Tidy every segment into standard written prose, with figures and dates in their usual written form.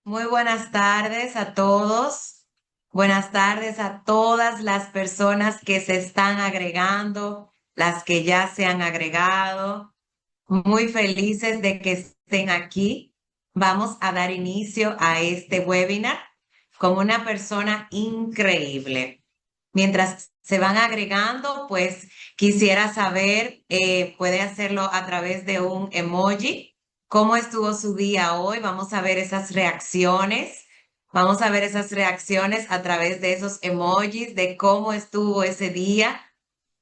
Muy buenas tardes a todos. Buenas tardes a todas las personas que se están agregando, las que ya se han agregado. Muy felices de que estén aquí. Vamos a dar inicio a este webinar con una persona increíble. Mientras se van agregando, pues quisiera saber, puede hacerlo a través de un emoji. ¿Cómo estuvo su día hoy? Vamos a ver esas reacciones. Vamos a ver esas reacciones a través de esos emojis de cómo estuvo ese día.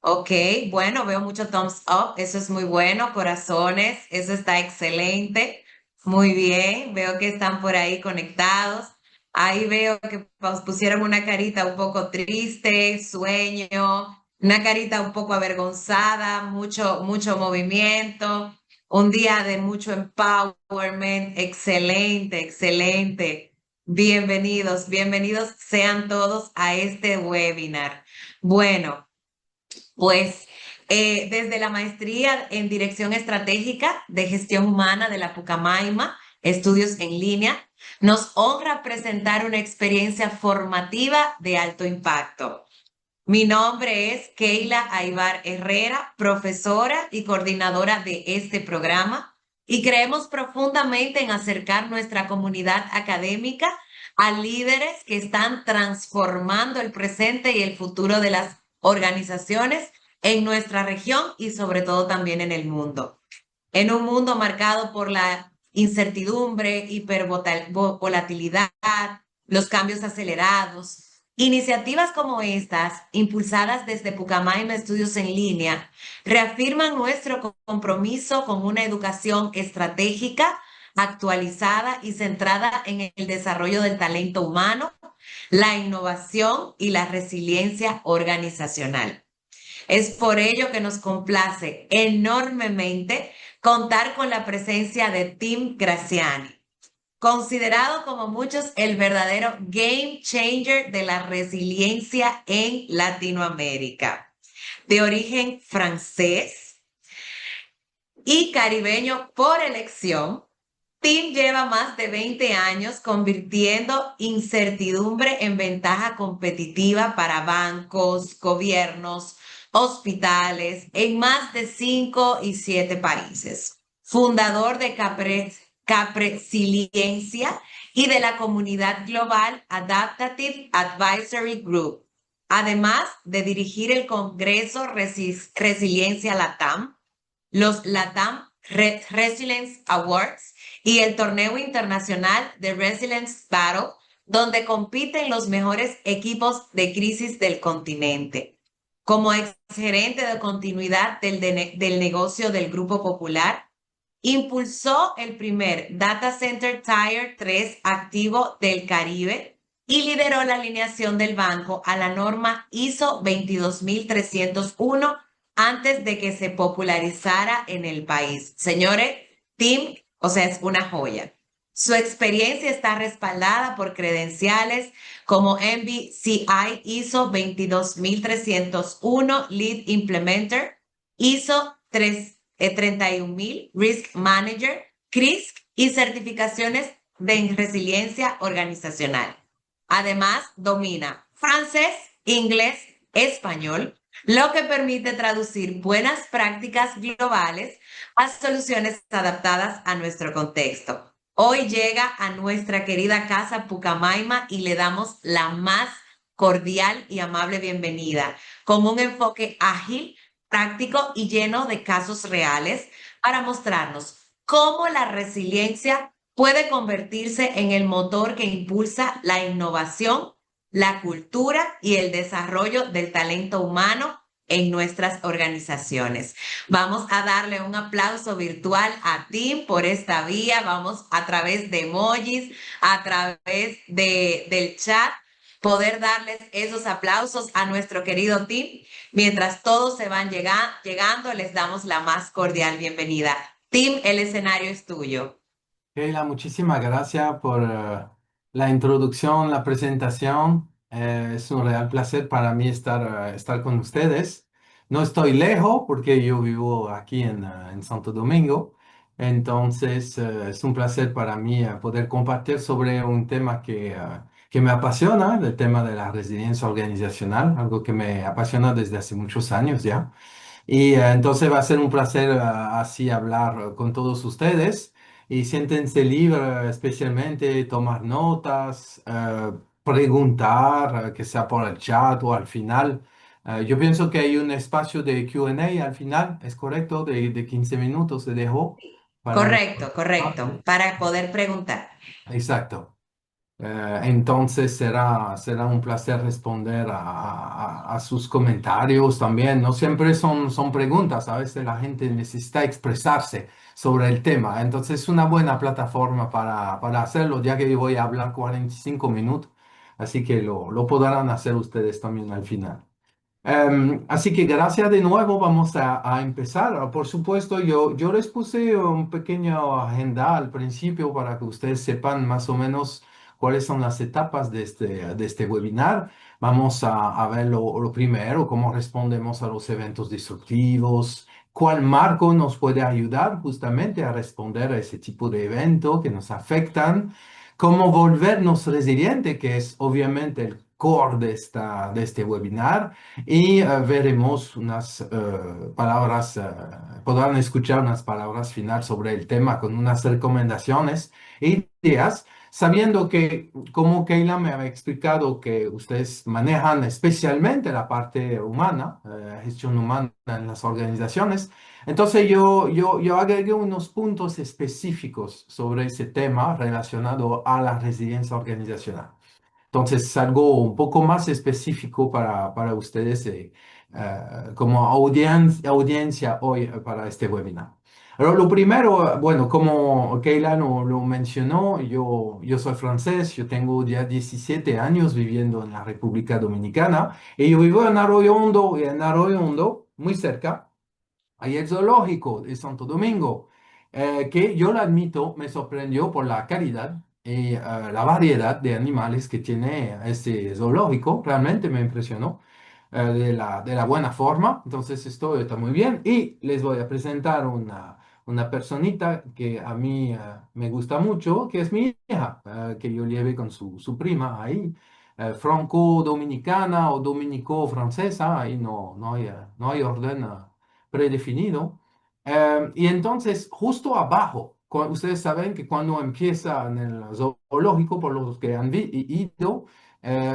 Ok, bueno, veo mucho thumbs up, eso es muy bueno, corazones, eso está excelente. Muy bien, veo que están por ahí conectados. Ahí veo que pusieron una carita un poco triste, sueño, una carita un poco avergonzada, mucho movimiento, un día de mucho empowerment, excelente, excelente. Bienvenidos sean todos a este webinar. Bueno. Pues desde la maestría en Dirección Estratégica de Gestión Humana de la Pucamaima, estudios en línea, nos honra presentar una experiencia formativa de alto impacto. Mi nombre es Keila Aybar Herrera, profesora y coordinadora de este programa, y creemos profundamente en acercar nuestra comunidad académica a líderes que están transformando el presente y el futuro de las organizaciones en nuestra región y sobre todo también en el mundo. En un mundo marcado por la incertidumbre, hipervolatilidad, los cambios acelerados, iniciativas como estas, impulsadas desde Pucamaima Estudios en Línea, reafirman nuestro compromiso con una educación estratégica, actualizada y centrada en el desarrollo del talento humano, la innovación y la resiliencia organizacional. Es por ello que nos complace enormemente contar con la presencia de Tim Graziani, considerado como muchos el verdadero game changer de la resiliencia en Latinoamérica. De origen francés y caribeño por elección, Tim lleva más de 20 años convirtiendo incertidumbre en ventaja competitiva para bancos, gobiernos, hospitales en más de 5 y 7 países. Fundador de Capresiliencia y de la comunidad global Adaptative Advisory Group, además de dirigir el Congreso Resiliencia LATAM, los LATAM Resilience Awards y el torneo internacional de Resilience Battle, donde compiten los mejores equipos de crisis del continente. Como exgerente de continuidad del negocio del Grupo Popular, impulsó el primer Data Center Tier 3 activo del Caribe y lideró la alineación del banco a la norma ISO 22301 antes de que se popularizara en el país. Señores, Tim, o sea, es una joya. Su experiencia está respaldada por credenciales como MBCI ISO 22301 Lead Implementer, ISO 31000 Risk Manager, CRISC y certificaciones de resiliencia organizacional. Además, domina francés, inglés, español, lo que permite traducir buenas prácticas globales a soluciones adaptadas a nuestro contexto. Hoy llega a nuestra querida casa Pucamaima y le damos la más cordial y amable bienvenida, con un enfoque ágil, práctico y lleno de casos reales para mostrarnos cómo la resiliencia puede convertirse en el motor que impulsa la innovación, la cultura y el desarrollo del talento humano en nuestras organizaciones. Vamos a darle un aplauso virtual a Tim por esta vía. Vamos a través de emojis, a través del chat, poder darles esos aplausos a nuestro querido Tim. Mientras todos se van llegando, les damos la más cordial bienvenida. Tim, el escenario es tuyo. Keila, muchísimas gracias por la introducción, la presentación. Es un real placer para mí estar con ustedes. No estoy lejos porque yo vivo aquí en Santo Domingo, Entonces, es un placer para mí poder compartir sobre un tema que me apasiona, el tema de la resiliencia organizacional, algo que me apasiona desde hace muchos años ya. Y entonces va a ser un placer así hablar con todos ustedes y siéntense libres, especialmente tomar notas, preguntar, que sea por el chat o al final. Yo pienso que hay un espacio de Q&A al final, ¿es correcto? De 15 minutos se dejó para la... Correcto, correcto, para poder preguntar. Exacto. Entonces será un placer responder a sus comentarios también. No siempre son preguntas, a veces la gente necesita expresarse sobre el tema. Entonces es una buena plataforma para hacerlo, ya que yo voy a hablar 45 minutos, así que lo podrán hacer ustedes también al final. Así que gracias de nuevo, vamos a empezar. Por supuesto, yo les puse un pequeño agenda al principio para que ustedes sepan más o menos cuáles son las etapas de este webinar. Vamos a ver lo primero, cómo respondemos a los eventos disruptivos, cuál marco nos puede ayudar justamente a responder a ese tipo de evento que nos afectan, cómo volvernos resiliente, que es obviamente el core de este webinar y veremos unas palabras, podrán escuchar unas palabras final sobre el tema con unas recomendaciones e ideas, sabiendo que, como Keila me ha explicado, que ustedes manejan especialmente la parte humana, gestión humana en las organizaciones. Entonces yo agregué unos puntos específicos sobre ese tema relacionado a la resiliencia organizacional. Entonces, es algo un poco más específico para ustedes como audiencia hoy para este webinar. Pero lo primero, bueno, como Keila lo mencionó, yo soy francés, yo tengo ya 17 años viviendo en la República Dominicana y yo vivo en Arroyo Hondo, muy cerca. Hay el zoológico de Santo Domingo, que yo lo admito, me sorprendió por la calidad y la variedad de animales que tiene este zoológico. Realmente me impresionó de la buena forma. Entonces esto está muy bien. Y les voy a presentar una personita que a mí me gusta mucho, que es mi hija, que yo llevé con su prima ahí. Franco-dominicana o dominico-francesa, ahí no hay orden predefinido. Y entonces, justo abajo, ustedes saben que cuando empieza en el zoológico, por los que han ido,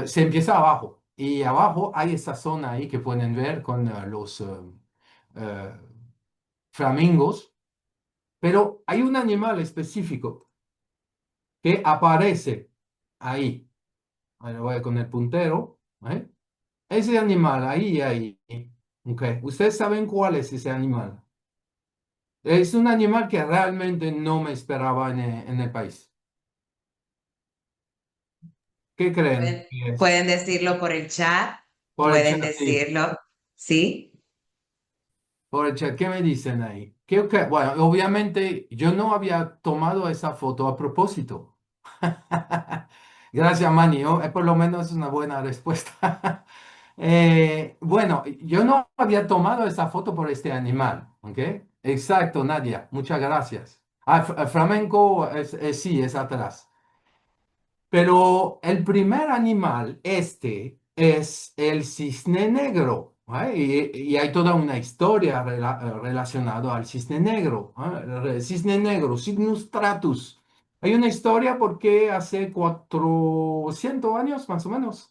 se empieza abajo. Y abajo hay esa zona ahí que pueden ver con los eh, flamingos. Pero hay un animal específico que aparece ahí. Ahí lo voy con el puntero. ¿Eh? Ese animal ahí. Ok. ¿Ustedes saben cuál es ese animal? Es un animal que realmente no me esperaba en el país. ¿Qué creen Pueden, que es? pueden decirlo por el chat, Por el chat, pueden sí. decirlo, ¿sí? Por el chat, ¿qué me dicen ahí? Bueno, obviamente yo no había tomado esa foto a propósito. Gracias, Manny. Por lo menos es una buena respuesta. Bueno, yo no había tomado esa foto por este animal, ¿ok? Exacto, Nadia. Muchas gracias. Flamenco sí, es atrás. Pero el primer animal, este, es el cisne negro. ¿Eh? Y hay toda una historia relacionada al cisne negro. ¿Eh? El cisne negro, Cygnus stratus. Hay una historia porque hace 400 años, más o menos,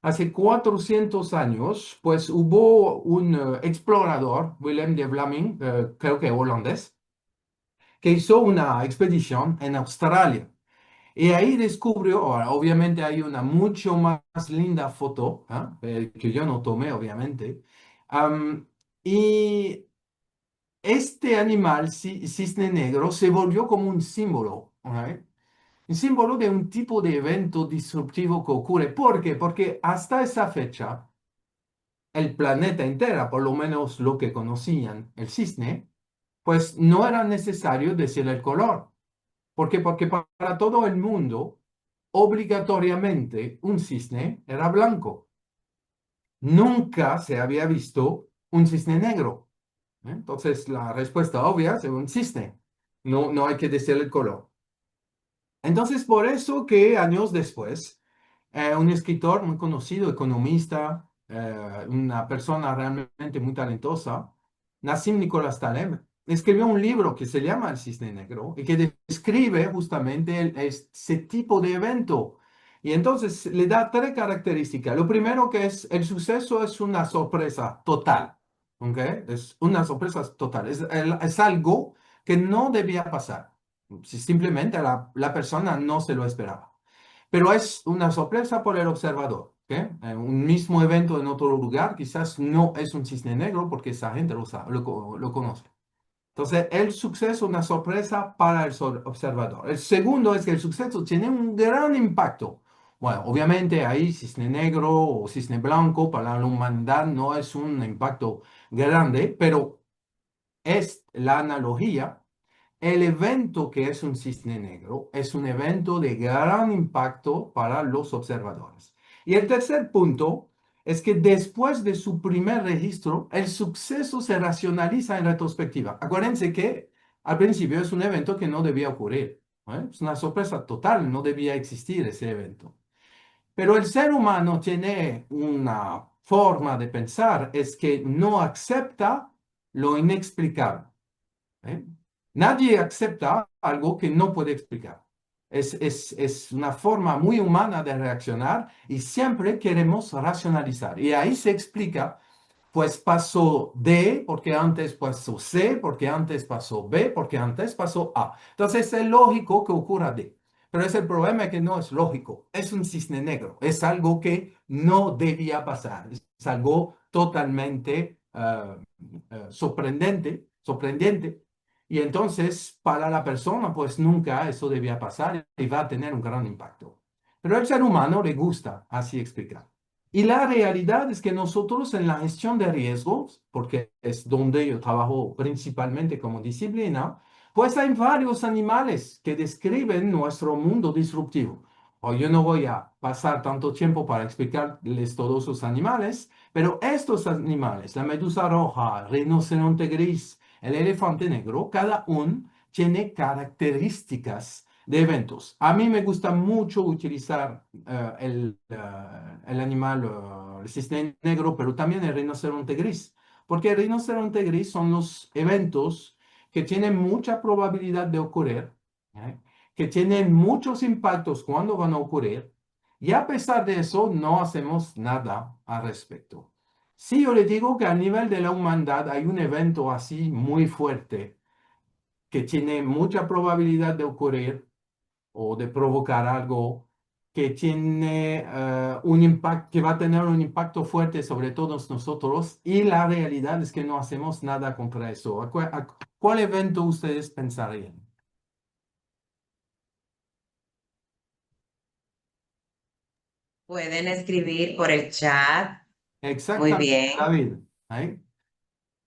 hace 400 años, pues hubo un explorador, Willem de Vlaming, creo que holandés, que hizo una expedición en Australia. Y ahí descubrió, ahora, obviamente hay una mucho más linda foto, que yo no tomé, obviamente. Am, y este animal, cisne negro, se volvió como un símbolo, ¿ok? Un símbolo de un tipo de evento disruptivo que ocurre. ¿Por qué? Porque hasta esa fecha, el planeta entero, por lo menos lo que conocían, el cisne, pues no era necesario decir el color. ¿Por qué? Porque para todo el mundo, obligatoriamente, un cisne era blanco. Nunca se había visto un cisne negro. ¿Eh? Entonces, la respuesta obvia es un cisne. no hay que decir el color. Entonces, por eso que años después, un escritor muy conocido, economista, una persona realmente muy talentosa, Nassim Nicolás Taleb, escribió un libro que se llama El Cisne Negro y que describe justamente ese tipo de evento. Y entonces le da tres características. Lo primero que es el suceso es una sorpresa total. ¿Ok? Es una sorpresa total. Es algo que no debía pasar. Si simplemente la persona no se lo esperaba. Pero es una sorpresa por el observador. ¿Ok? Un mismo evento en otro lugar quizás no es un cisne negro porque esa gente lo conoce. Entonces, el suceso es una sorpresa para el observador. El segundo es que el suceso tiene un gran impacto. Bueno, obviamente ahí cisne negro o cisne blanco para la humanidad no es un impacto grande, pero es la analogía. El evento que es un cisne negro es un evento de gran impacto para los observadores. Y el tercer punto es que después de su primer registro, el suceso se racionaliza en retrospectiva. Acuérdense que al principio es un evento que no debía ocurrir. ¿Eh? Es una sorpresa total, no debía existir ese evento. Pero el ser humano tiene una forma de pensar, es que no acepta lo inexplicable. ¿Eh? Nadie acepta algo que no puede explicar. Es una forma muy humana de reaccionar y siempre queremos racionalizar. Y ahí se explica, pues pasó D porque antes pasó C, porque antes pasó B, porque antes pasó A. Entonces es lógico que ocurra D. Pero es el problema que no es lógico. Es un cisne negro. Es algo que no debía pasar. Es algo totalmente sorprendente. Y entonces, para la persona, pues nunca eso debía pasar y va a tener un gran impacto. Pero al ser humano le gusta así explicar. Y la realidad es que nosotros en la gestión de riesgos, porque es donde yo trabajo principalmente como disciplina, pues hay varios animales que describen nuestro mundo disruptivo. O yo no voy a pasar tanto tiempo para explicarles todos esos animales, pero estos animales, la medusa roja, el rinoceronte gris, el elefante negro, cada uno tiene características de eventos. A mí me gusta mucho utilizar el animal, el cisne negro, pero también el rinoceronte gris, porque el rinoceronte gris son los eventos que tienen mucha probabilidad de ocurrir, ¿eh? Que tienen muchos impactos cuando van a ocurrir, y a pesar de eso no hacemos nada al respecto. Si yo le digo que a nivel de la humanidad hay un evento así muy fuerte que tiene mucha probabilidad de ocurrir o de provocar algo que tiene un impacto, que va a tener un impacto fuerte sobre todos nosotros y la realidad es que no hacemos nada contra eso. ¿Cuál evento ustedes pensarían? Pueden escribir por el chat. Muy Exactamente, bien. David.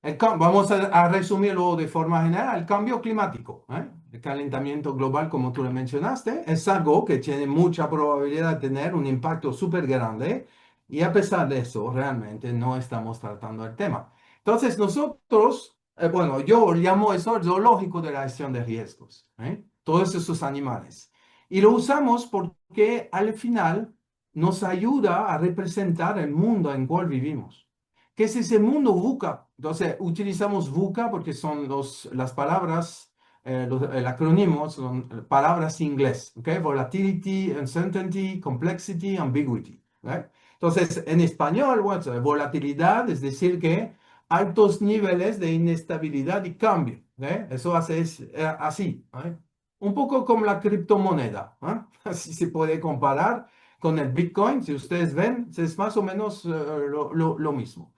¿Eh? Vamos a resumirlo de forma general. El cambio climático, ¿eh? El calentamiento global, como tú le mencionaste, es algo que tiene mucha probabilidad de tener un impacto súper grande y a pesar de eso, realmente no estamos tratando el tema. Entonces, nosotros, bueno, yo llamo eso el zoológico de la gestión de riesgos, ¿eh? Todos esos animales. Y lo usamos porque al final nos ayuda a representar el mundo en el cual vivimos. ¿Qué es ese mundo VUCA? Entonces, utilizamos VUCA porque son las palabras, el acrónimo son palabras inglés, ¿ok? Volatility, uncertainty, complexity, ambiguity, ¿right? Entonces, en español, bueno, volatilidad es decir que altos niveles de inestabilidad y cambio, ¿eh? Eso hace así, ¿eh? Un poco como la criptomoneda, ¿eh? Así se puede comparar con el Bitcoin, si ustedes ven, es más o menos lo mismo.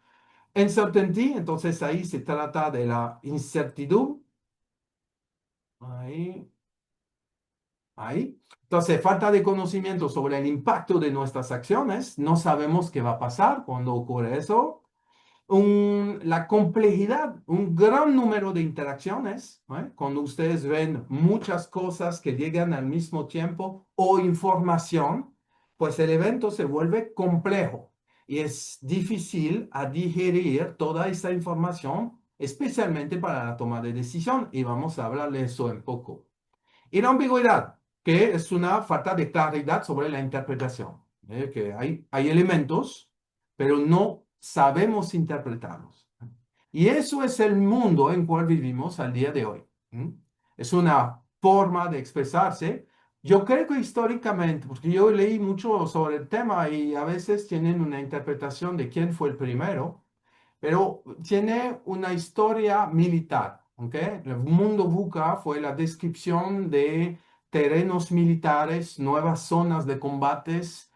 Uncertainty, entonces ahí se trata de la incertidumbre. Ahí, ahí. Entonces, falta de conocimiento sobre el impacto de nuestras acciones. No sabemos qué va a pasar cuando ocurre eso. La complejidad, un gran número de interacciones, ¿eh? Cuando ustedes ven muchas cosas que llegan al mismo tiempo o información, pues el evento se vuelve complejo y es difícil a digerir toda esa información especialmente para la toma de decisión, y vamos a hablar de eso en poco. Y la ambigüedad, que es una falta de claridad sobre la interpretación, que hay elementos, pero no sabemos interpretarlos. Y eso es el mundo en cual vivimos al día de hoy. ¿M? Es una forma de expresarse. Yo creo que históricamente, porque yo leí mucho sobre el tema y a veces tienen una interpretación de quién fue el primero, pero tiene una historia militar, ¿ok? El mundo VUCA fue la descripción de terrenos militares, nuevas zonas de combates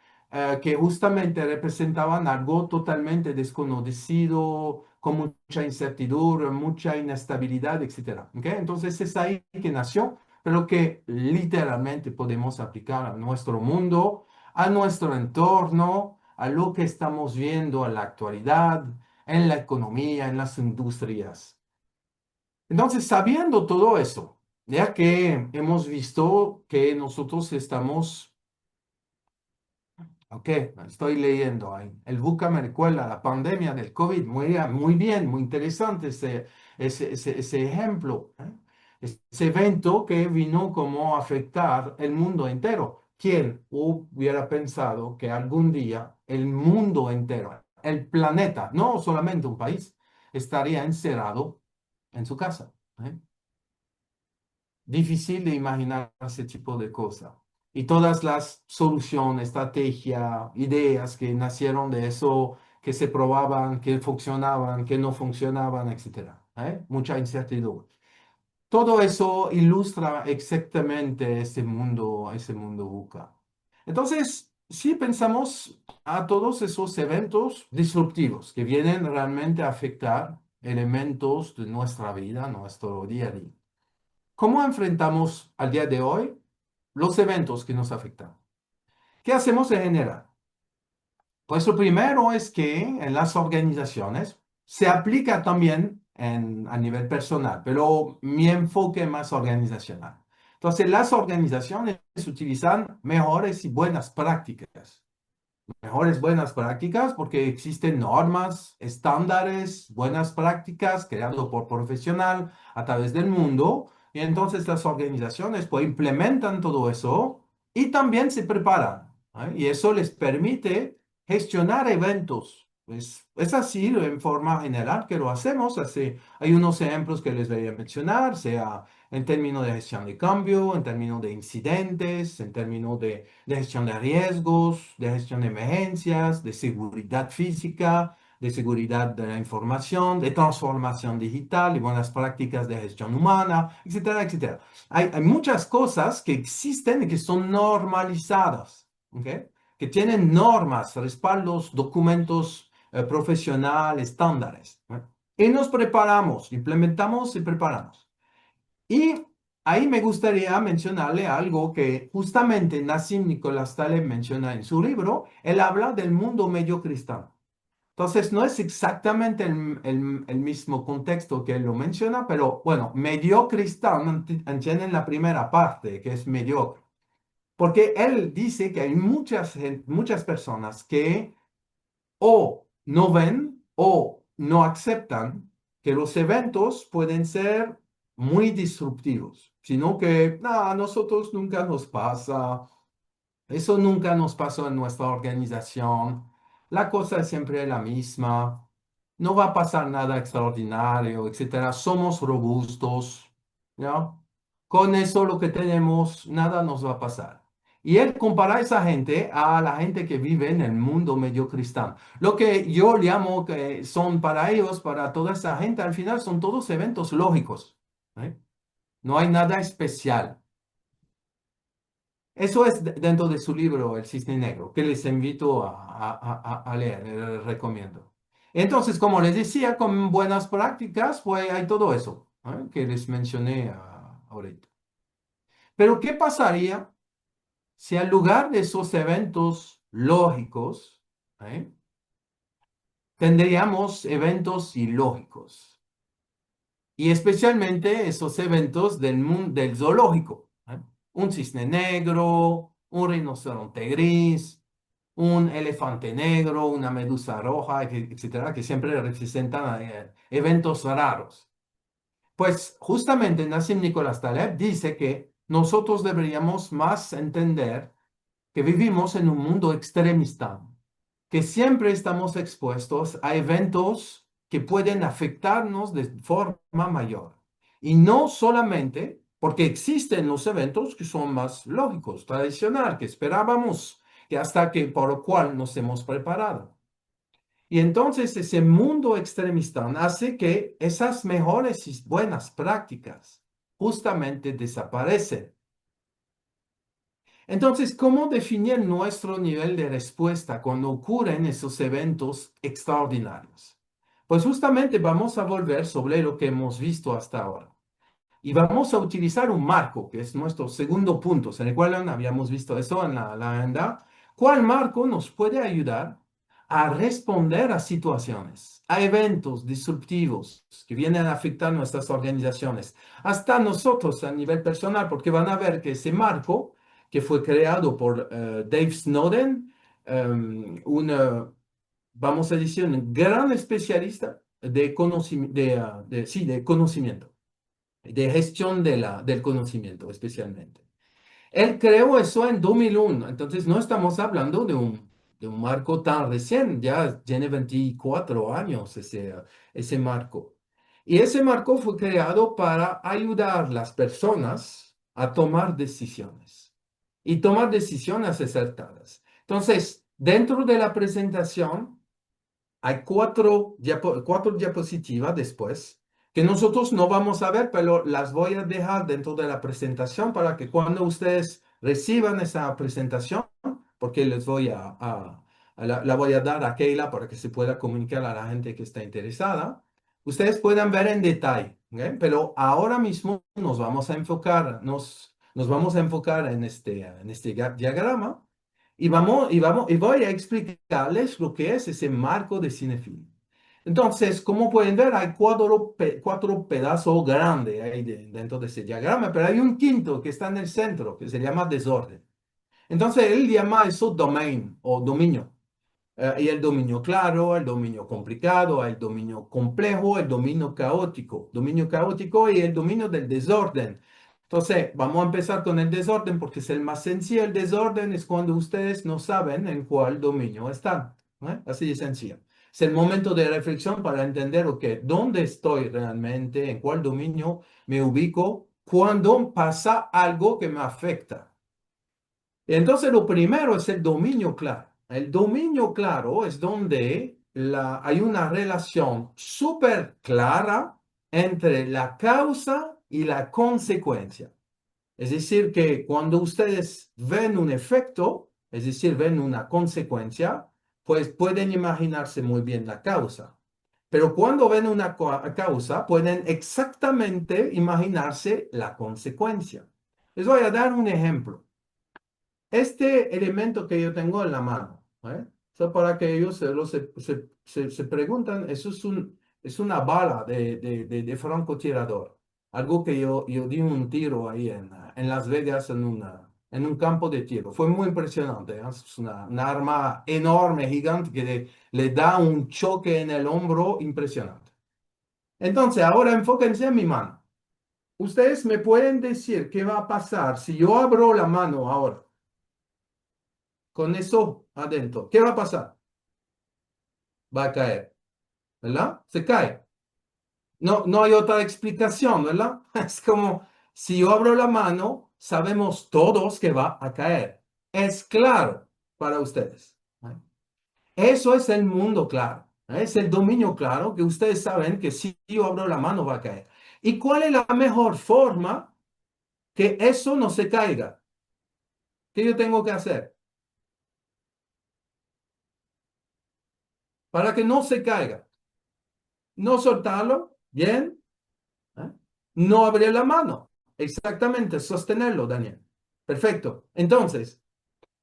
que justamente representaban algo totalmente desconocido, con mucha incertidumbre, mucha inestabilidad, etcétera, ¿ok? Entonces es ahí que nació, pero que literalmente podemos aplicar a nuestro mundo, a nuestro entorno, a lo que estamos viendo en la actualidad, en la economía, en las industrias. Entonces, sabiendo todo eso, ya que hemos visto que nosotros estamos, ok, estoy leyendo ahí, el VUCA me recuerda la pandemia del COVID, muy bien, muy interesante ese ejemplo, ¿eh? Ese evento que vino como a afectar el mundo entero. ¿Quién hubiera pensado que algún día el mundo entero, el planeta, no solamente un país, estaría encerrado en su casa? ¿Eh? Difícil de imaginar ese tipo de cosas. Y todas las soluciones, estrategias, ideas que nacieron de eso, que se probaban, que funcionaban, que no funcionaban, etcétera. Mucha incertidumbre. Todo eso ilustra exactamente ese mundo VUCA. Entonces, si pensamos a todos esos eventos disruptivos que vienen realmente a afectar elementos de nuestra vida, nuestro día a día. ¿Cómo enfrentamos al día de hoy los eventos que nos afectan? ¿Qué hacemos en general? Pues lo primero es que en las organizaciones se aplica también a nivel personal, pero mi enfoque es más organizacional. Entonces, las organizaciones utilizan mejores y buenas prácticas. Mejores buenas prácticas porque existen normas, estándares, buenas prácticas creadas por profesional a través del mundo. Y entonces las organizaciones pues implementan todo eso y también se preparan. Y eso les permite gestionar eventos. Pues es así en forma general que lo hacemos. Así, hay unos ejemplos que les voy a mencionar, sea en términos de gestión de cambio, en términos de incidentes, en términos de gestión de riesgos, de gestión de emergencias, de seguridad física, de seguridad de la información, de transformación digital y buenas prácticas de gestión humana, etcétera, etcétera. Hay muchas cosas que existen y que son normalizadas, ¿ok? Que tienen normas, respaldos, documentos profesionales, estándares, ¿eh? Y nos preparamos, implementamos y preparamos. Y ahí me gustaría mencionarle algo que justamente Nassim Nicolás Taleb menciona en su libro. Él habla del mundo medio cristiano. Entonces, no es exactamente el mismo contexto que él lo menciona, pero bueno, medio cristiano entienden la primera parte, que es mediocre. Porque él dice que hay muchas personas que o no ven o no aceptan que los eventos pueden ser muy disruptivos, sino que a nosotros nunca nos pasa, eso nunca nos pasó en nuestra organización, la cosa es siempre la misma, no va a pasar nada extraordinario, etcétera, somos robustos, ¿no? Con eso lo que tenemos, nada nos va a pasar. Y él compara a esa gente a la gente que vive en el mundo medio cristiano. Lo que yo llamo que son para ellos, para toda esa gente, al final son todos eventos lógicos. ¿Eh? No hay nada especial. Eso es dentro de su libro El Cisne Negro, que les invito a leer, les recomiendo. Entonces, como les decía, con buenas prácticas, pues hay todo eso, que les mencioné ahorita. Pero, ¿qué pasaría si al lugar de esos eventos lógicos, ¿eh? tendríamos eventos ilógicos? Y especialmente esos eventos del mundo del zoológico, ¿eh? Un cisne negro, un rinoceronte gris, un elefante negro, una medusa roja, etcétera, que siempre representan eventos raros. Pues justamente Nassim Nicolás Taleb dice que nosotros deberíamos más entender que vivimos en un mundo extremista, que siempre estamos expuestos a eventos que pueden afectarnos de forma mayor. Y no solamente porque existen los eventos que son más lógicos, tradicional, que esperábamos, que hasta que por lo cual nos hemos preparado. Y entonces ese mundo extremista hace que esas mejores y buenas prácticas justamente desaparecen. Entonces, ¿cómo definir nuestro nivel de respuesta cuando ocurren esos eventos extraordinarios? Pues justamente vamos a volver sobre lo que hemos visto hasta ahora. Y vamos a utilizar un marco, que es nuestro segundo punto. ¿Se recuerdan? Habíamos visto eso en la agenda. ¿Cuál marco nos puede ayudar a responder a situaciones, a eventos disruptivos que vienen a afectar nuestras organizaciones, hasta nosotros a nivel personal? Porque van a ver que ese marco, que fue creado por Dave Snowden, vamos a decir, un gran especialista de de conocimiento, de gestión del conocimiento especialmente. Él creó eso en 2001, entonces no estamos hablando de un marco tan recién, ya tiene 24 años ese marco. Y ese marco fue creado para ayudar a las personas a tomar decisiones y tomar decisiones acertadas. Entonces, dentro de la presentación, hay cuatro diapositivas después que nosotros no vamos a ver, pero las voy a dejar dentro de la presentación para que cuando ustedes reciban esa presentación, porque les voy la voy a dar a Keila para que se pueda comunicar a la gente que está interesada, ustedes puedan ver en detalle, ¿ok? Pero ahora mismo nos vamos a enfocar en este diagrama y voy a explicarles lo que es ese marco de cinefilia. Entonces, como pueden ver, hay cuatro pedazos grandes ahí dentro de ese diagrama, pero hay un quinto que está en el centro, que se llama desorden. Entonces, él llama eso domain o dominio. Y el dominio claro, el dominio complicado, el dominio complejo, el dominio caótico y el dominio del desorden. Entonces, vamos a empezar con el desorden porque es el más sencillo. El desorden es cuando ustedes no saben en cuál dominio están. Así de sencillo. Es el momento de reflexión para entender, ok, dónde estoy realmente, en cuál dominio me ubico, cuando pasa algo que me afecta. Entonces, lo primero es el dominio claro. El dominio claro es donde hay una relación súper clara entre la causa y la consecuencia. Es decir, que cuando ustedes ven un efecto, es decir, ven una consecuencia, pues pueden imaginarse muy bien la causa. Pero cuando ven una causa, pueden exactamente imaginarse la consecuencia. Les voy a dar un ejemplo. Este elemento que yo tengo en la mano, para que ellos se preguntan, eso es una bala de francotirador. Algo que yo di un tiro ahí en Las Vegas en un campo de tiro. Fue muy impresionante. Es una arma enorme, gigante, que le da un choque en el hombro impresionante. Entonces, ahora enfóquense en mi mano. Ustedes me pueden decir qué va a pasar si yo abro la mano ahora con eso adentro. ¿Qué va a pasar? Va a caer, ¿verdad? Se cae. No, no hay otra explicación, ¿verdad? Es como si yo abro la mano, sabemos todos que va a caer. Es claro para ustedes. Eso es el mundo claro. Es el dominio claro que ustedes saben que si yo abro la mano va a caer. ¿Y cuál es la mejor forma que eso no se caiga? ¿Qué yo tengo que hacer? Para que no se caiga. No soltarlo, bien. ¿eh? No abrir la mano. Exactamente, sostenerlo, Daniel. Perfecto. Entonces,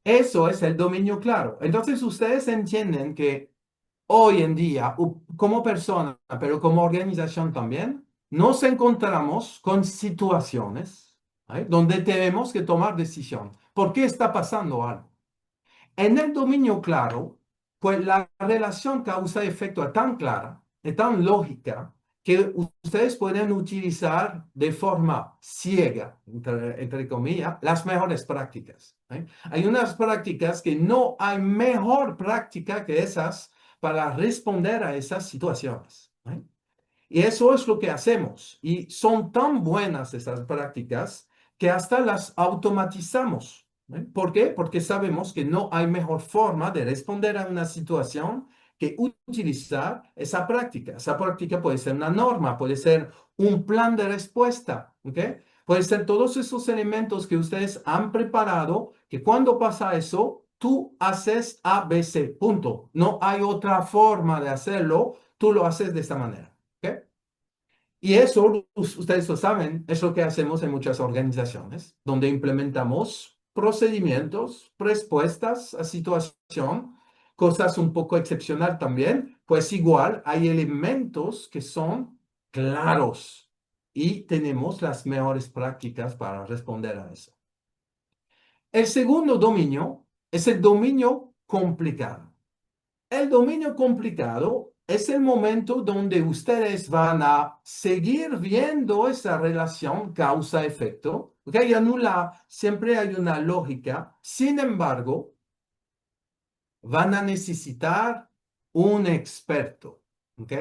eso es el dominio claro. Entonces, ustedes entienden que hoy en día, como persona, pero como organización también, nos encontramos con situaciones donde tenemos que tomar decisión. ¿Por qué está pasando algo? En el dominio claro, pues la relación causa-efecto es tan clara, es tan lógica, que ustedes pueden utilizar de forma ciega, entre comillas, las mejores prácticas. Hay unas prácticas que no hay mejor práctica que esas para responder a esas situaciones. Y eso es lo que hacemos. Y son tan buenas esas prácticas que hasta las automatizamos. ¿Por qué? Porque sabemos que no hay mejor forma de responder a una situación que utilizar esa práctica. Esa práctica puede ser una norma, puede ser un plan de respuesta, ¿ok? Puede ser todos esos elementos que ustedes han preparado, que cuando pasa eso, tú haces A, B, C, punto. No hay otra forma de hacerlo, tú lo haces de esta manera, ¿ok? Y eso, ustedes lo saben, es lo que hacemos en muchas organizaciones, donde implementamos procedimientos, respuestas a situación, cosas un poco excepcional también, pues igual hay elementos que son claros y tenemos las mejores prácticas para responder a eso. El segundo dominio es el dominio complicado. El dominio complicado es el momento donde ustedes van a seguir viendo esa relación causa-efecto, porque siempre hay una lógica. Sin embargo, van a necesitar un experto, ¿ok?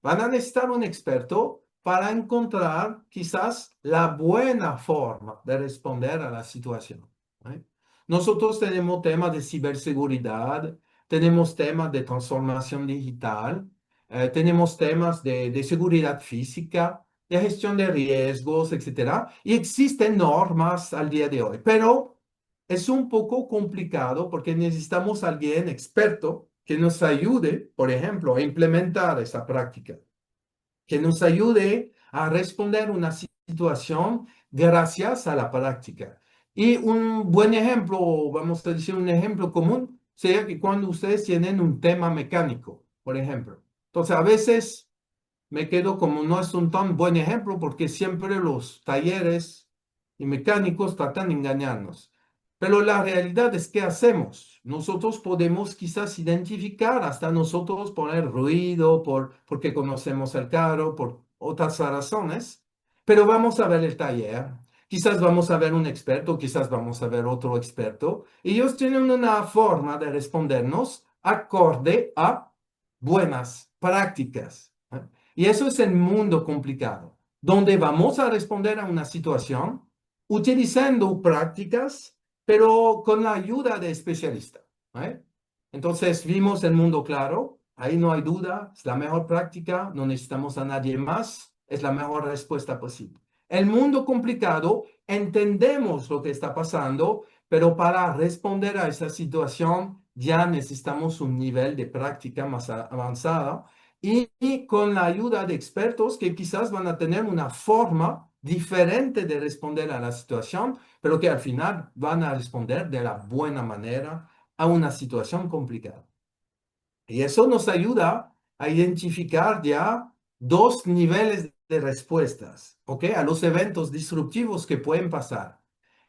Van a necesitar un experto para encontrar quizás la buena forma de responder a la situación. Nosotros tenemos temas de ciberseguridad, tenemos temas de transformación digital, tenemos temas de seguridad física, de gestión de riesgos, etcétera, y existen normas al día de hoy, pero es un poco complicado porque necesitamos a alguien experto que nos ayude, por ejemplo, a implementar esa práctica, que nos ayude a responder una situación gracias a la práctica. Y un buen ejemplo, vamos a decir un ejemplo común, sería que cuando ustedes tienen un tema mecánico, por ejemplo. Entonces, a veces me quedo como no es un tan buen ejemplo porque siempre los talleres y mecánicos tratan de engañarnos. Pero la realidad es que hacemos. Nosotros podemos quizás identificar, hasta nosotros poner ruido porque conocemos el carro, por otras razones, pero vamos a ver el taller. Quizás vamos a ver un experto, quizás vamos a ver otro experto. Y ellos tienen una forma de respondernos acorde a buenas prácticas. Y eso es el mundo complicado, donde vamos a responder a una situación utilizando prácticas, pero con la ayuda de especialistas. Entonces vimos el mundo claro, ahí no hay duda, es la mejor práctica, no necesitamos a nadie más, es la mejor respuesta posible. El mundo complicado, entendemos lo que está pasando, pero para responder a esa situación ya necesitamos un nivel de práctica más avanzada y con la ayuda de expertos que quizás van a tener una forma diferente de responder a la situación, pero que al final van a responder de la buena manera a una situación complicada. Y eso nos ayuda a identificar ya dos niveles de respuestas, ¿ok? A los eventos disruptivos que pueden pasar.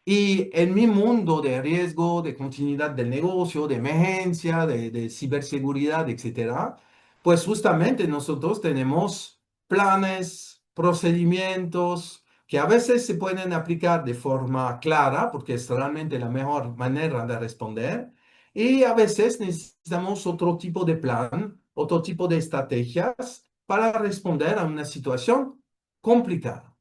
Y en mi mundo de riesgo, de continuidad del negocio, de emergencia, de ciberseguridad, etcétera, pues justamente nosotros tenemos planes, procedimientos que a veces se pueden aplicar de forma clara, porque es realmente la mejor manera de responder, y a veces necesitamos otro tipo de plan, otro tipo de estrategias para responder a una situación complicada.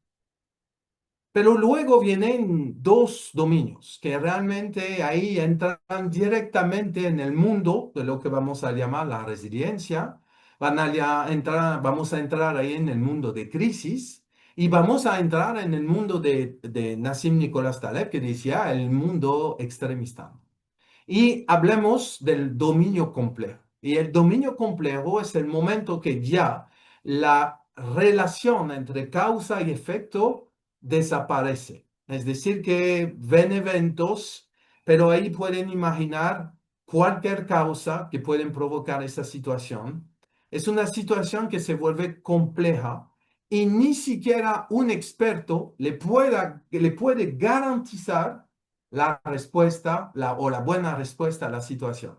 Pero luego vienen dos dominios que realmente ahí entran directamente en el mundo de lo que vamos a llamar la resiliencia. Vamos a entrar ahí en el mundo de crisis y vamos a entrar en el mundo de Nassim Nicolás Taleb, que decía el mundo extremista. Y hablemos del dominio complejo. Y el dominio complejo es el momento que ya la relación entre causa y efecto desaparece. Es decir, que ven eventos, pero ahí pueden imaginar cualquier causa que pueden provocar esa situación. Es una situación que se vuelve compleja y ni siquiera un experto le puede garantizar la respuesta o la buena respuesta a la situación.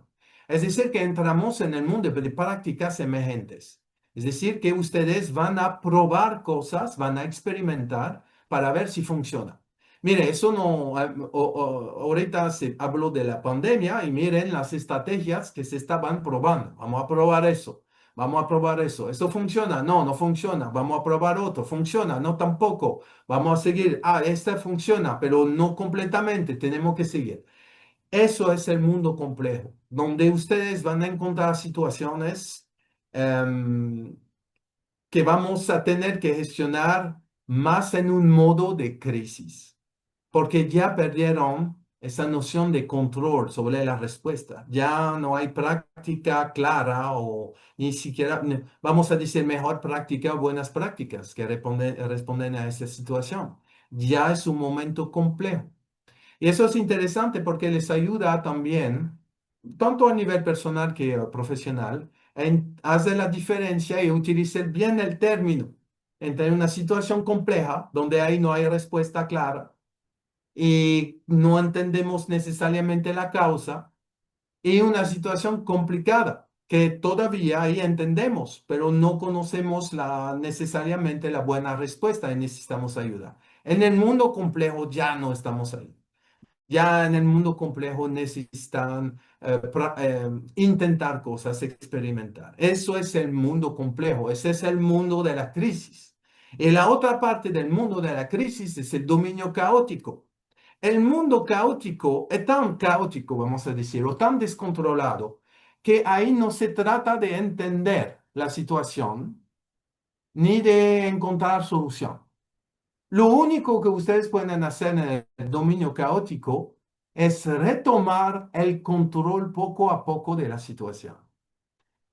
Es decir, que entramos en el mundo de prácticas emergentes. Es decir, que ustedes van a probar cosas, van a experimentar para ver si funciona. Mire, eso no, ahorita se habló de la pandemia y miren las estrategias que se estaban probando. Vamos a probar eso. Vamos a probar eso. ¿Esto funciona? No, no funciona. Vamos a probar otro. ¿Funciona? No, tampoco. Vamos a seguir. Ah, esta funciona, pero no completamente. Tenemos que seguir. Eso es el mundo complejo, donde ustedes van a encontrar situaciones em, que vamos a tener que gestionar más en un modo de crisis, porque ya perdieron esa noción de control sobre la respuesta. Ya no hay práctica clara o ni siquiera, vamos a decir, mejor práctica o buenas prácticas que responden a esa situación. Ya es un momento complejo. Y eso es interesante porque les ayuda también, tanto a nivel personal que profesional, en hacer la diferencia y utilizar bien el término entre una situación compleja, donde ahí no hay respuesta clara y no entendemos necesariamente la causa, y una situación complicada que todavía ahí entendemos, pero no conocemos necesariamente la buena respuesta y necesitamos ayuda. En el mundo complejo ya no estamos ahí. Ya en el mundo complejo necesitan intentar cosas, experimentar. Eso es el mundo complejo, ese es el mundo de la crisis. Y la otra parte del mundo de la crisis es el dominio caótico. El mundo caótico es tan caótico, vamos a decir, o tan descontrolado, que ahí no se trata de entender la situación ni de encontrar solución. Lo único que ustedes pueden hacer en el dominio caótico es retomar el control poco a poco de la situación.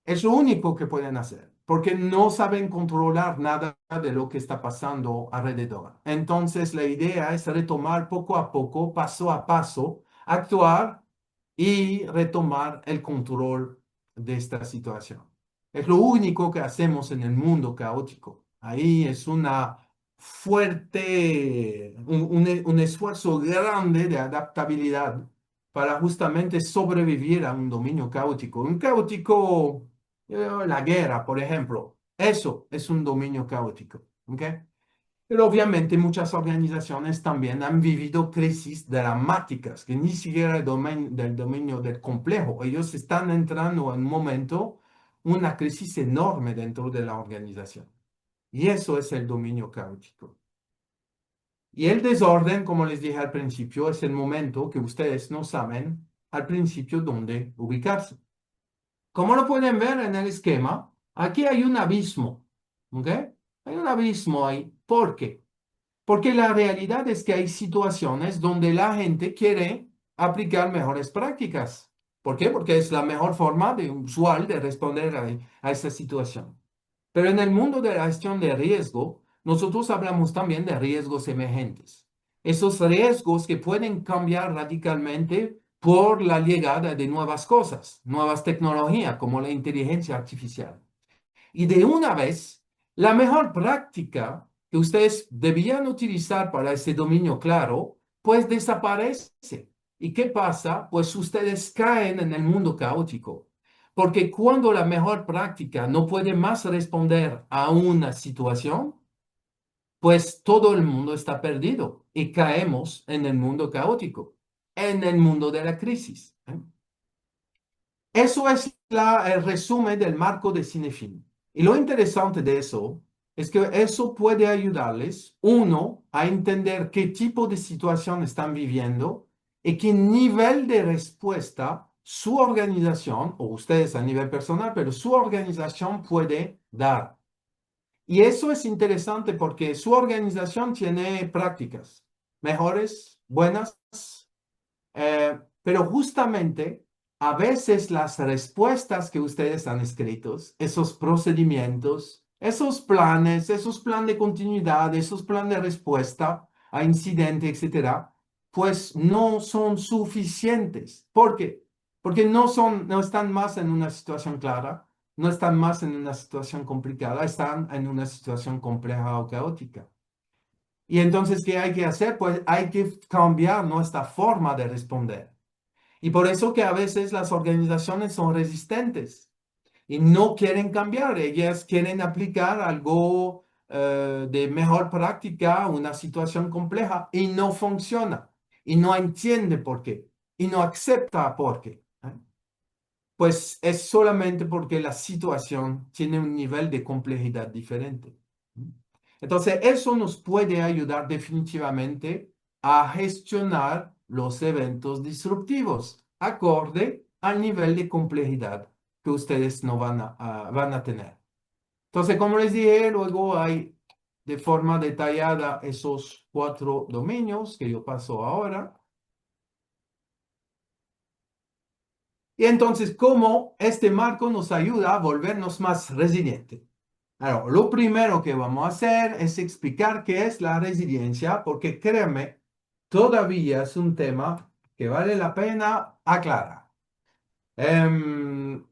Es lo único que pueden hacer, porque no saben controlar nada de lo que está pasando alrededor. Entonces, la idea es retomar poco a poco, paso a paso, actuar y retomar el control de esta situación. Es lo único que hacemos en el mundo caótico. Ahí es una fuerte, un esfuerzo grande de adaptabilidad para justamente sobrevivir a un dominio caótico. Un caótico, la guerra, por ejemplo, eso es un dominio caótico. ¿Ok? Pero obviamente muchas organizaciones también han vivido crisis dramáticas, que ni siquiera del dominio del complejo. Ellos están entrando en un momento, una crisis enorme dentro de la organización. Y eso es el dominio caótico. Y el desorden, como les dije al principio, es el momento que ustedes no saben al principio dónde ubicarse. Como lo pueden ver en el esquema, aquí hay un abismo. ¿Ok? Hay un abismo ahí. ¿Por qué? Porque la realidad es que hay situaciones donde la gente quiere aplicar mejores prácticas. ¿Por qué? Porque es la mejor forma usual de responder a esa situación. Pero en el mundo de la gestión de riesgo, nosotros hablamos también de riesgos emergentes. Esos riesgos que pueden cambiar radicalmente por la llegada de nuevas cosas, nuevas tecnologías como la inteligencia artificial. Y de una vez, la mejor práctica que ustedes debían utilizar para ese dominio claro, pues desaparece. ¿Y qué pasa? Pues ustedes caen en el mundo caótico. Porque cuando la mejor práctica no puede más responder a una situación, pues todo el mundo está perdido y caemos en el mundo caótico, en el mundo de la crisis. Eso es el resumen del marco de Cinefin. Y lo interesante de eso es que eso puede ayudarles, uno, a entender qué tipo de situación están viviendo y qué nivel de respuesta su organización, o ustedes a nivel personal, pero su organización puede dar. Y eso es interesante porque su organización tiene prácticas mejores, buenas, pero justamente a veces las respuestas que ustedes han escrito, esos procedimientos, esos planes de continuidad, esos planes de respuesta a incidentes, etcétera, pues no son suficientes. ¿Por qué? Porque no están más en una situación clara, no están más en una situación complicada, están en una situación compleja o caótica. Y entonces, ¿qué hay que hacer? Pues hay que cambiar nuestra forma de responder. Y por eso que a veces las organizaciones son resistentes. y no quieren cambiar. Ellas quieren aplicar algo de mejor práctica a una situación compleja y no funciona y no entiende por qué y no acepta por qué. Pues es solamente porque la situación tiene un nivel de complejidad diferente. Entonces, eso nos puede ayudar definitivamente a gestionar los eventos disruptivos acorde al nivel de complejidad que ustedes no van a tener. Entonces, como les dije, luego hay de forma detallada esos 4 dominios que yo paso ahora. Y entonces, ¿cómo este marco nos ayuda a volvernos más resilientes? Ahora, lo primero que vamos a hacer es explicar qué es la resiliencia, porque créanme, todavía es un tema que vale la pena aclarar. Em,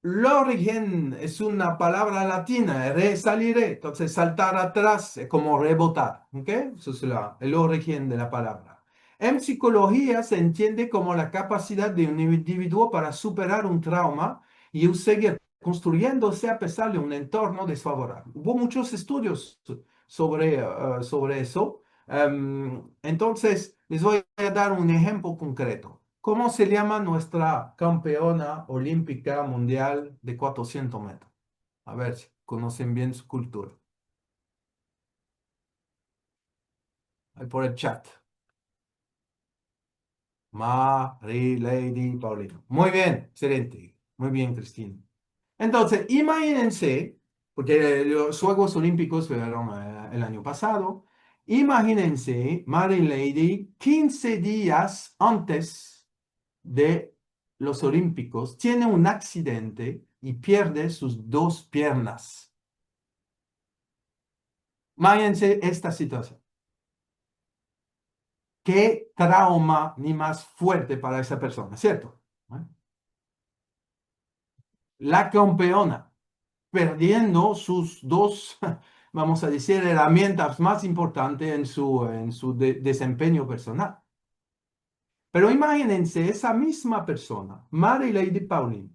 L'origen es una palabra latina, resalire, entonces saltar atrás es como rebotar, ¿ok? Eso es el origen de la palabra. En psicología se entiende como la capacidad de un individuo para superar un trauma y seguir construyéndose a pesar de un entorno desfavorable. Hubo muchos estudios sobre eso. Entonces, les voy a dar un ejemplo concreto. ¿Cómo se llama nuestra campeona olímpica mundial de 400 metros? A ver si conocen bien su cultura. Ahí por el chat. Marie Lady Paulino. Muy bien, excelente. Muy bien, Cristina. Entonces, imagínense, porque los Juegos Olímpicos fueron el año pasado, imagínense, Marie Lady, 15 días antes de los Olímpicos, tiene un accidente y pierde sus 2 piernas. Imagínense esta situación. Qué trauma ni más fuerte para esa persona, ¿cierto? La campeona, perdiendo sus dos, vamos a decir, herramientas más importantes en su desempeño personal. Pero imagínense esa misma persona, Mary Lady Pauline,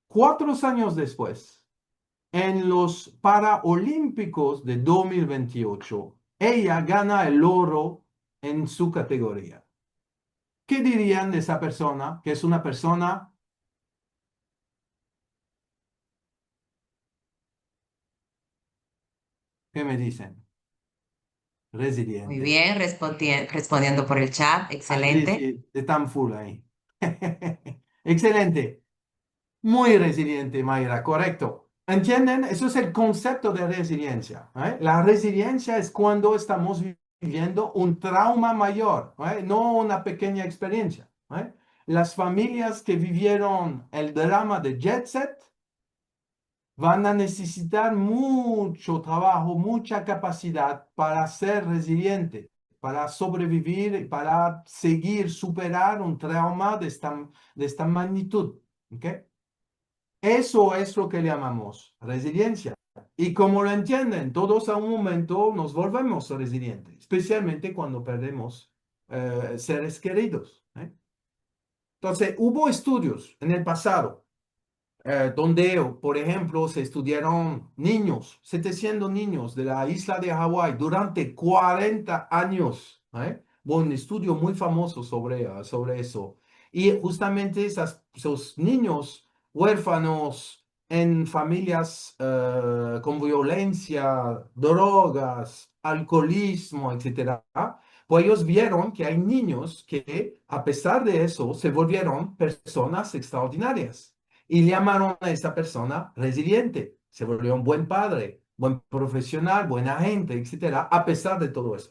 4 años después, en los Paralímpicos de 2028, ella gana el oro en su categoría. ¿Qué dirían de esa persona? Que es una persona, ¿qué me dicen? Muy Resiliente. bien, respondiendo por el chat, Ah, sí, excelente. sí, están full ahí. Excelente. Muy resiliente, Mayra, correcto. ¿Entienden? Eso es el concepto de resiliencia. La resiliencia es cuando estamos viviendo un trauma mayor, no una pequeña experiencia. Las familias que vivieron el drama de Jet Set van a necesitar mucho trabajo, mucha capacidad para ser resiliente, para sobrevivir y para seguir, superar un trauma de esta magnitud. ¿Ok? Eso es lo que llamamos resiliencia. Y como lo entienden, todos a un momento nos volvemos resilientes, especialmente cuando perdemos seres queridos. Entonces, hubo estudios en el pasado donde, por ejemplo, se estudiaron niños, 700 niños de la isla de Hawái durante 40 años. Hubo un estudio muy famoso sobre eso. Y justamente esos niños huérfanos en familias con violencia, drogas, alcoholismo, etcétera, pues ellos vieron que hay niños que, a pesar de eso, se volvieron personas extraordinarias y llamaron a esa persona resiliente. Se volvió un buen padre, buen profesional, buena gente, etcétera, a pesar de todo eso.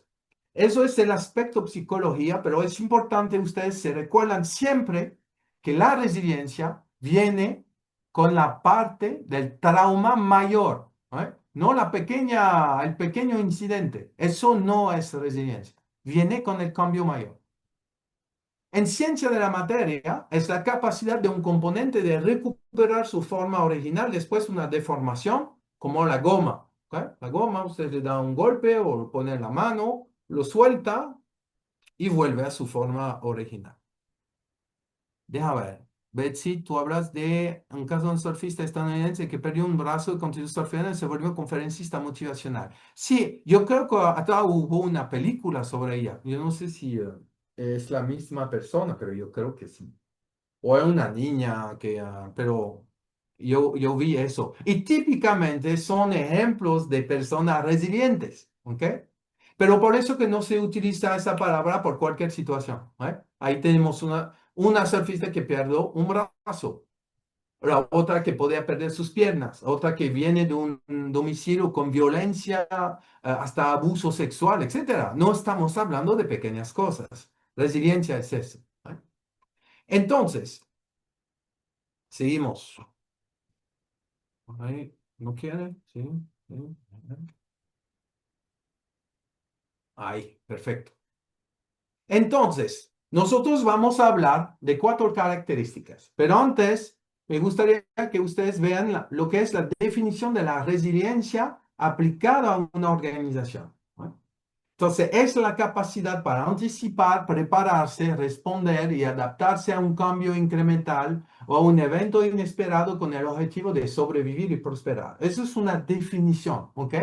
Eso es el aspecto psicología, pero es importante ustedes se recuerdan siempre que la resiliencia viene con la parte del trauma mayor, no el pequeño incidente. Eso no es resiliencia. Viene con el cambio mayor. En ciencia de la materia es la capacidad de un componente de recuperar su forma original después de una deformación, como la goma. ¿Ok? La goma, usted le da un golpe o pone en la mano, lo suelta y vuelve a su forma original. Deja ver. Betsy, tú hablas de un caso de un surfista estadounidense que perdió un brazo y continuó surfeando y se volvió conferencista motivacional. Sí, yo creo que hasta hubo una película sobre ella. Yo no sé si es la misma persona, pero yo creo que sí. O es una niña que, pero yo vi eso. Y típicamente son ejemplos de personas resilientes, ¿ok? Pero por eso que no se utiliza esa palabra por cualquier situación, ¿eh? Ahí tenemos una surfista que perdió un brazo, la otra que podía perder sus piernas, otra que viene de un domicilio con violencia, hasta abuso sexual, etcétera. No estamos hablando de pequeñas cosas. Resiliencia es eso, ¿eh? Entonces, seguimos. Ahí, ¿no quiere? Sí, sí. Ahí, perfecto. Entonces, nosotros vamos a hablar de cuatro características, pero antes me gustaría que ustedes vean lo que es la definición de la resiliencia aplicada a una organización, ¿no? Entonces, es la capacidad para anticipar, prepararse, responder y adaptarse a un cambio incremental o a un evento inesperado con el objetivo de sobrevivir y prosperar. Eso es una definición, ¿ok?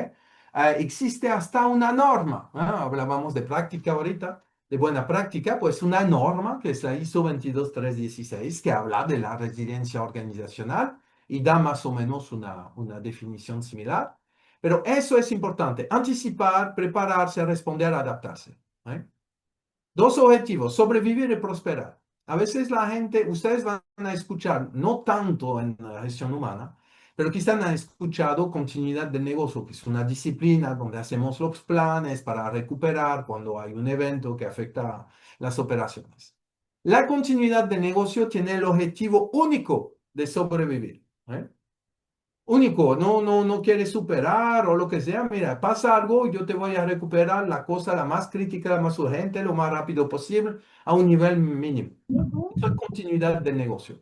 Existe hasta una norma, ¿ah? Hablábamos de práctica ahorita, de buena práctica, pues una norma que es la ISO 22316 que habla de la resiliencia organizacional y da más o menos una definición similar. Pero eso es importante, anticipar, prepararse, responder, adaptarse, ¿eh? Dos objetivos, sobrevivir y prosperar. A veces la gente, ustedes van a escuchar, no tanto en la gestión humana, pero quizás han escuchado continuidad de negocio, que es una disciplina donde hacemos los planes para recuperar cuando hay un evento que afecta las operaciones. La continuidad de negocio tiene el objetivo único de sobrevivir, ¿eh? Único, no quieres superar o lo que sea, mira, pasa algo, yo te voy a recuperar la cosa, la más crítica, la más urgente, lo más rápido posible, a un nivel mínimo. Eso es continuidad del negocio.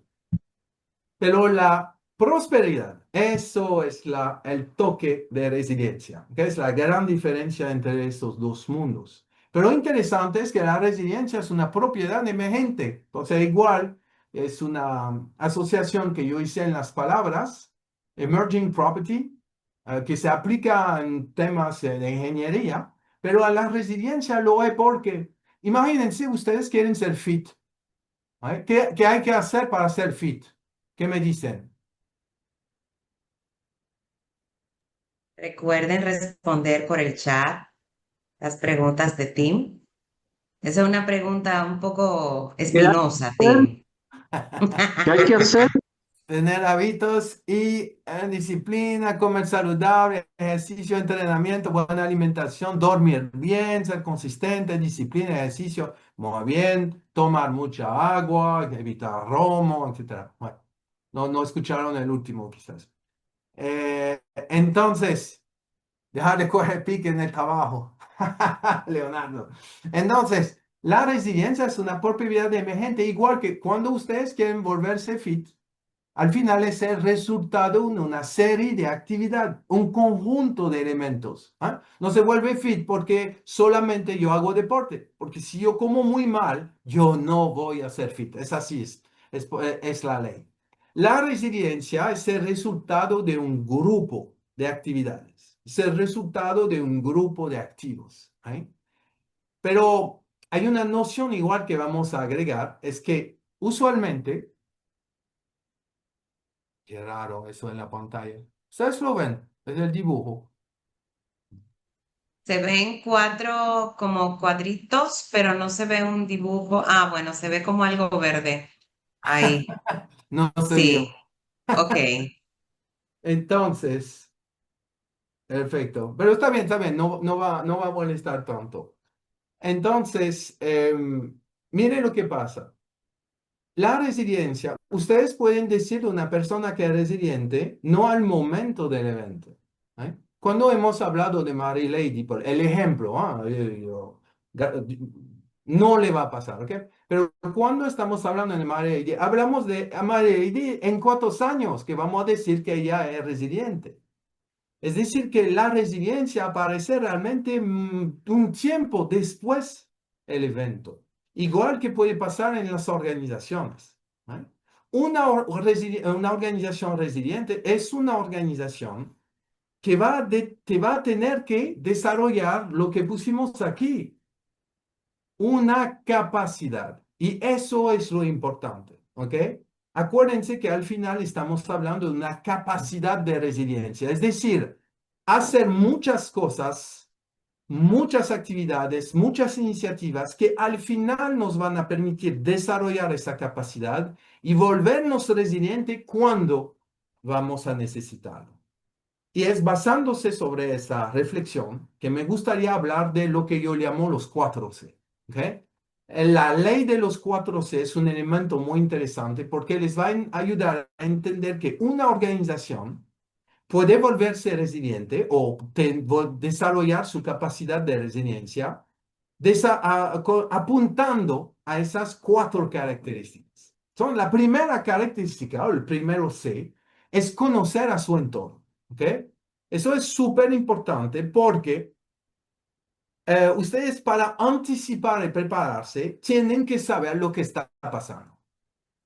Pero la prosperidad, eso es el toque de resiliencia, que es la gran diferencia entre estos dos mundos. Pero interesante es que la resiliencia es una propiedad emergente. Entonces, igual es una asociación que yo hice en las palabras, emerging property, que se aplica en temas de ingeniería, pero a la resiliencia lo es porque, imagínense, ustedes quieren ser fit. ¿Eh? ¿Qué hay que hacer para ser fit? ¿Qué me dicen? Recuerden responder por el chat las preguntas de Tim. Esa es una pregunta un poco ¿Qué hay espinosa, que hacer? Tim. ¿Qué hay que hacer? Tener hábitos y disciplina, comer saludable, ejercicio, entrenamiento, buena alimentación, dormir bien, ser consistente, disciplina, ejercicio, muy bien, tomar mucha agua, evitar romo, etcétera. Bueno, no escucharon el último quizás. Entonces, dejar de coger pique en el trabajo. Leonardo. Entonces, la resiliencia es una propiedad emergente, igual que cuando ustedes quieren volverse fit. Al final es el resultado de una serie de actividades, un conjunto de elementos. ¿Ah? No se vuelve fit porque solamente yo hago deporte, porque si yo como muy mal, yo no voy a ser fit. Es así, es la ley. La resiliencia es el resultado de un grupo de actividades, es el resultado de un grupo de activos. ¿Eh? Pero hay una noción igual que vamos a agregar, es que usualmente qué raro eso en la pantalla. ¿Ustedes lo ven? Es el dibujo. Se ven cuatro como cuadritos, pero no se ve un dibujo. Ah, bueno, se ve como algo verde. Ahí, No soy yo. sí, ok. Entonces, perfecto. Pero está bien, no va a molestar tanto. Entonces, mire lo que pasa. La resiliencia, ustedes pueden decir una persona que es resiliente, no al momento del evento. ¿Eh? Cuando hemos hablado de Mary Lady, por el ejemplo, no le va a pasar, ¿ok? Pero cuando estamos hablando de Mary Lady, hablamos de Mary Lady en cuántos años que vamos a decir que ella es resiliente. Es decir, que la resiliencia aparece realmente un tiempo después del evento. Igual que puede pasar en las organizaciones, ¿eh? una organización resiliente es una organización que te va a tener que desarrollar lo que pusimos aquí, una capacidad. Y eso es lo importante, ¿ok? Acuérdense que al final estamos hablando de una capacidad de resiliencia, es decir, hacer muchas cosas, muchas actividades, muchas iniciativas que al final nos van a permitir desarrollar esa capacidad y volvernos resilientes cuando vamos a necesitarlo. Y es basándose sobre esa reflexión que me gustaría hablar de lo que yo llamo los 4C. ¿Okay? La ley de los 4C es un elemento muy interesante porque les va a ayudar a entender que una organización puede volverse resiliente o desarrollar su capacidad de resiliencia apuntando a esas 4 características. Son la primera característica, o el primero C, es conocer a su entorno. ¿Ok? Eso es súper importante porque ustedes para anticipar y prepararse tienen que saber lo que está pasando.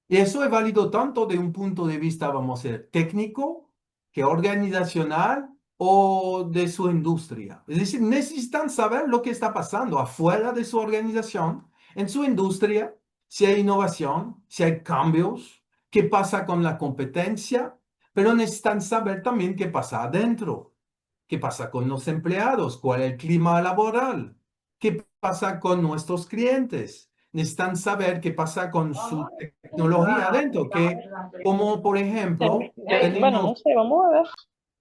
Y eso es válido tanto de un punto de vista, vamos a decir, técnico, que organizacional o de su industria. Es decir, necesitan saber lo que está pasando afuera de su organización, en su industria, si hay innovación, si hay cambios, qué pasa con la competencia, pero necesitan saber también qué pasa adentro, qué pasa con los empleados, cuál es el clima laboral, qué pasa con nuestros clientes. Necesitan saber qué pasa con su tecnología adentro, que como por ejemplo Bueno, no tenemos... sé, vamos a ver.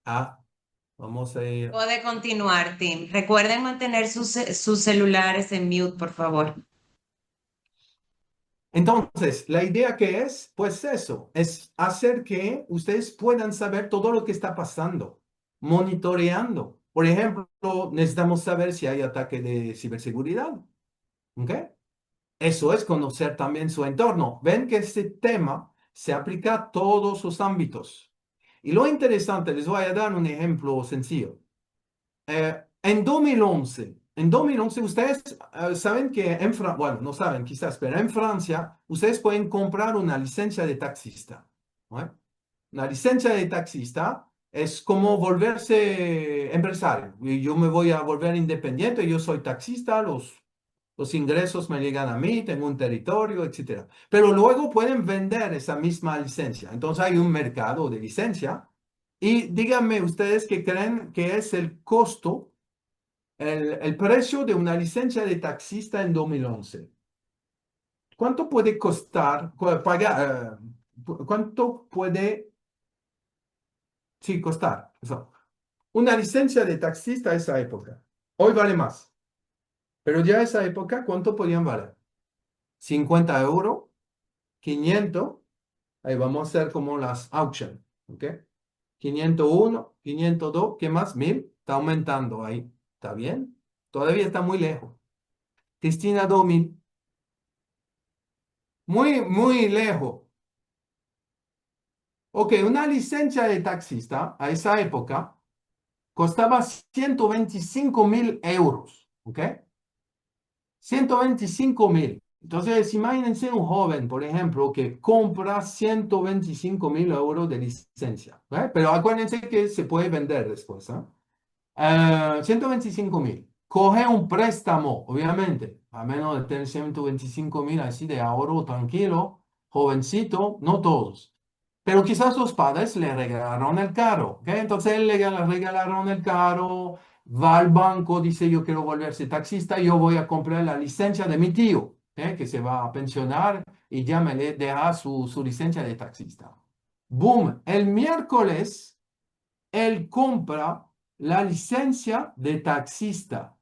Ah, vamos a ir... Puede continuar, Tim. Recuerden mantener sus celulares en mute, por favor. Entonces, la idea que es, pues eso, es hacer que ustedes puedan saber todo lo que está pasando, monitoreando. Por ejemplo, necesitamos saber si hay ataque de ciberseguridad. ¿Ok? Eso es conocer también su entorno. Ven que este tema se aplica a todos los ámbitos. Y lo interesante, les voy a dar un ejemplo sencillo. En 2011, ustedes saben que en Francia, bueno, no saben quizás, pero en Francia, ustedes pueden comprar una licencia de taxista. ¿No? Una licencia de taxista es como volverse empresario. Y yo me voy a volver independiente, yo soy taxista, los ingresos me llegan a mí, tengo un territorio, etcétera. Pero luego pueden vender esa misma licencia. Entonces hay un mercado de licencia. Y díganme ustedes qué creen que es el costo, el precio de una licencia de taxista en 2011. ¿Cuánto puede costar, pagar, cuánto puede, sí, costar? Eso. Una licencia de taxista a esa época. Hoy vale más. Pero ya a esa época, ¿cuánto podían valer? 50 euros, 500. Ahí vamos a hacer como las auctions, ¿ok? 501, 502, ¿qué más? 1000. Está aumentando ahí. ¿Está bien? Todavía está muy lejos. Cristina, 2000. Muy, muy lejos. Ok, una licencia de taxista a esa época costaba 125.000 euros, ¿ok? 125.000. Entonces, imagínense un joven, por ejemplo, que compra 125.000 euros de licencia. ¿Eh? Pero acuérdense que se puede vender después. 125.000. Coge un préstamo, obviamente, a menos de tener 125.000 así de ahorro tranquilo, jovencito, no todos. Pero quizás los padres le regalaron el carro. ¿Ok? Entonces le regalaron el carro, va al banco, dice yo quiero volverse taxista, yo voy a comprar la licencia de mi tío, que se va a pensionar y ya me le deja su licencia de taxista. Boom, el miércoles él compra la licencia de taxista.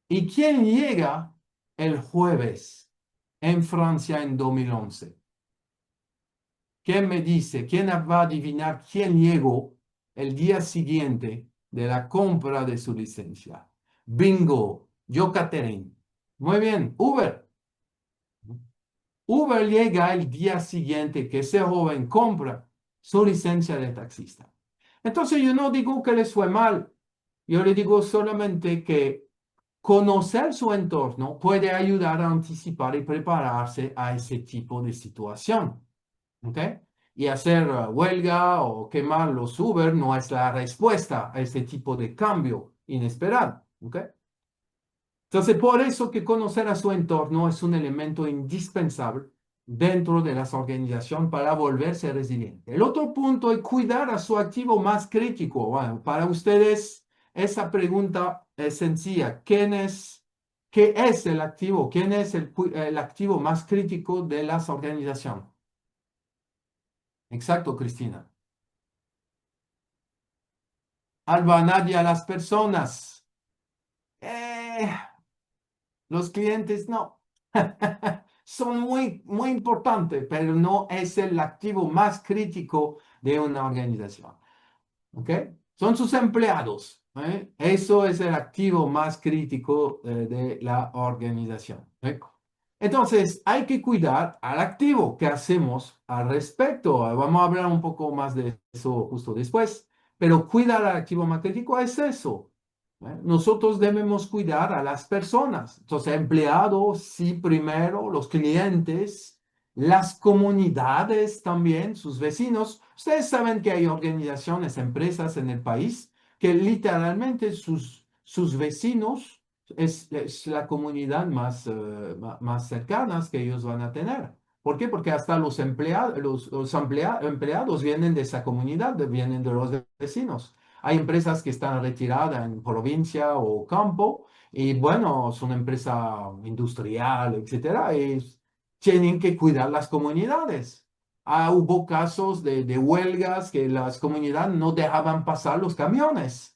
¿Y quién llega el jueves en Francia en 2011? ¿Quién me dice? ¿Quién va a adivinar quién llegó el día siguiente de la compra de su licencia? Bingo, yo, Catherine. Muy bien, Uber. Uber llega el día siguiente que ese joven compra su licencia de taxista. Entonces yo no digo que les fue mal, yo le digo solamente que conocer su entorno puede ayudar a anticipar y prepararse a ese tipo de situación. ¿ok? Y hacer huelga o quemar los Uber no es la respuesta a este tipo de cambio inesperado, ¿ok? Entonces, por eso que conocer a su entorno es un elemento indispensable dentro de las organizaciones para volverse resiliente. El otro punto es cuidar a su activo más crítico. Bueno, para ustedes, esa pregunta es sencilla. ¿Qué es el activo? ¿Quién es el activo más crítico de las organizaciones? Exacto, Cristina. Alba, Nadia, las personas. Eh, los clientes no. Son muy importantes, pero no es el activo más crítico de una organización. ¿Ok? Son sus empleados. Eso es el activo más crítico de la organización. ¿Eh? Entonces, hay que cuidar al activo. ¿Qué hacemos al respecto? Vamos a hablar un poco más de eso justo después. Pero cuidar al activo más crítico es eso. Nosotros debemos cuidar a las personas. Entonces, empleados, sí, primero, los clientes, las comunidades también, sus vecinos. Ustedes saben que hay organizaciones, empresas en el país que literalmente sus vecinos es la comunidad más cercana que ellos van a tener. ¿Por qué? Porque hasta los empleados vienen de esa comunidad, vienen de los vecinos. Hay empresas que están retiradas en provincia o campo y bueno, son empresa industrial, etcétera, y tienen que cuidar las comunidades. Hubo casos de huelgas que las comunidades no dejaban pasar los camiones.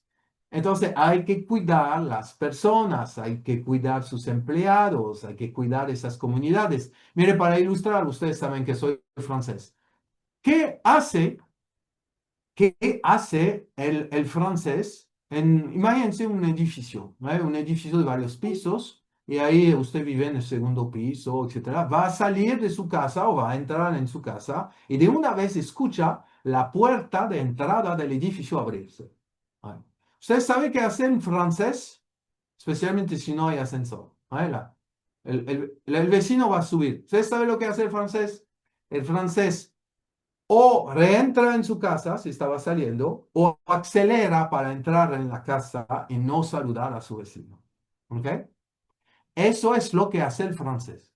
Entonces hay que cuidar las personas, hay que cuidar sus empleados, hay que cuidar esas comunidades. Mire, para ilustrar, ustedes saben que soy francés. ¿Qué hace ¿Qué hace el francés imagínense un edificio, ¿vale? Un edificio de varios pisos, y ahí usted vive en el segundo piso, etcétera? Va a salir de su casa o va a entrar en su casa y de una vez escucha la puerta de entrada del edificio abrirse. ¿Vale? Usted sabe qué hace en francés, especialmente si no hay ascensor. ¿Vale? El vecino va a subir. ¿Usted sabe lo que hace el francés? El francés o reentra en su casa si estaba saliendo, o acelera para entrar en la casa y no saludar a su vecino. ¿Ok? Eso es lo que hace el francés.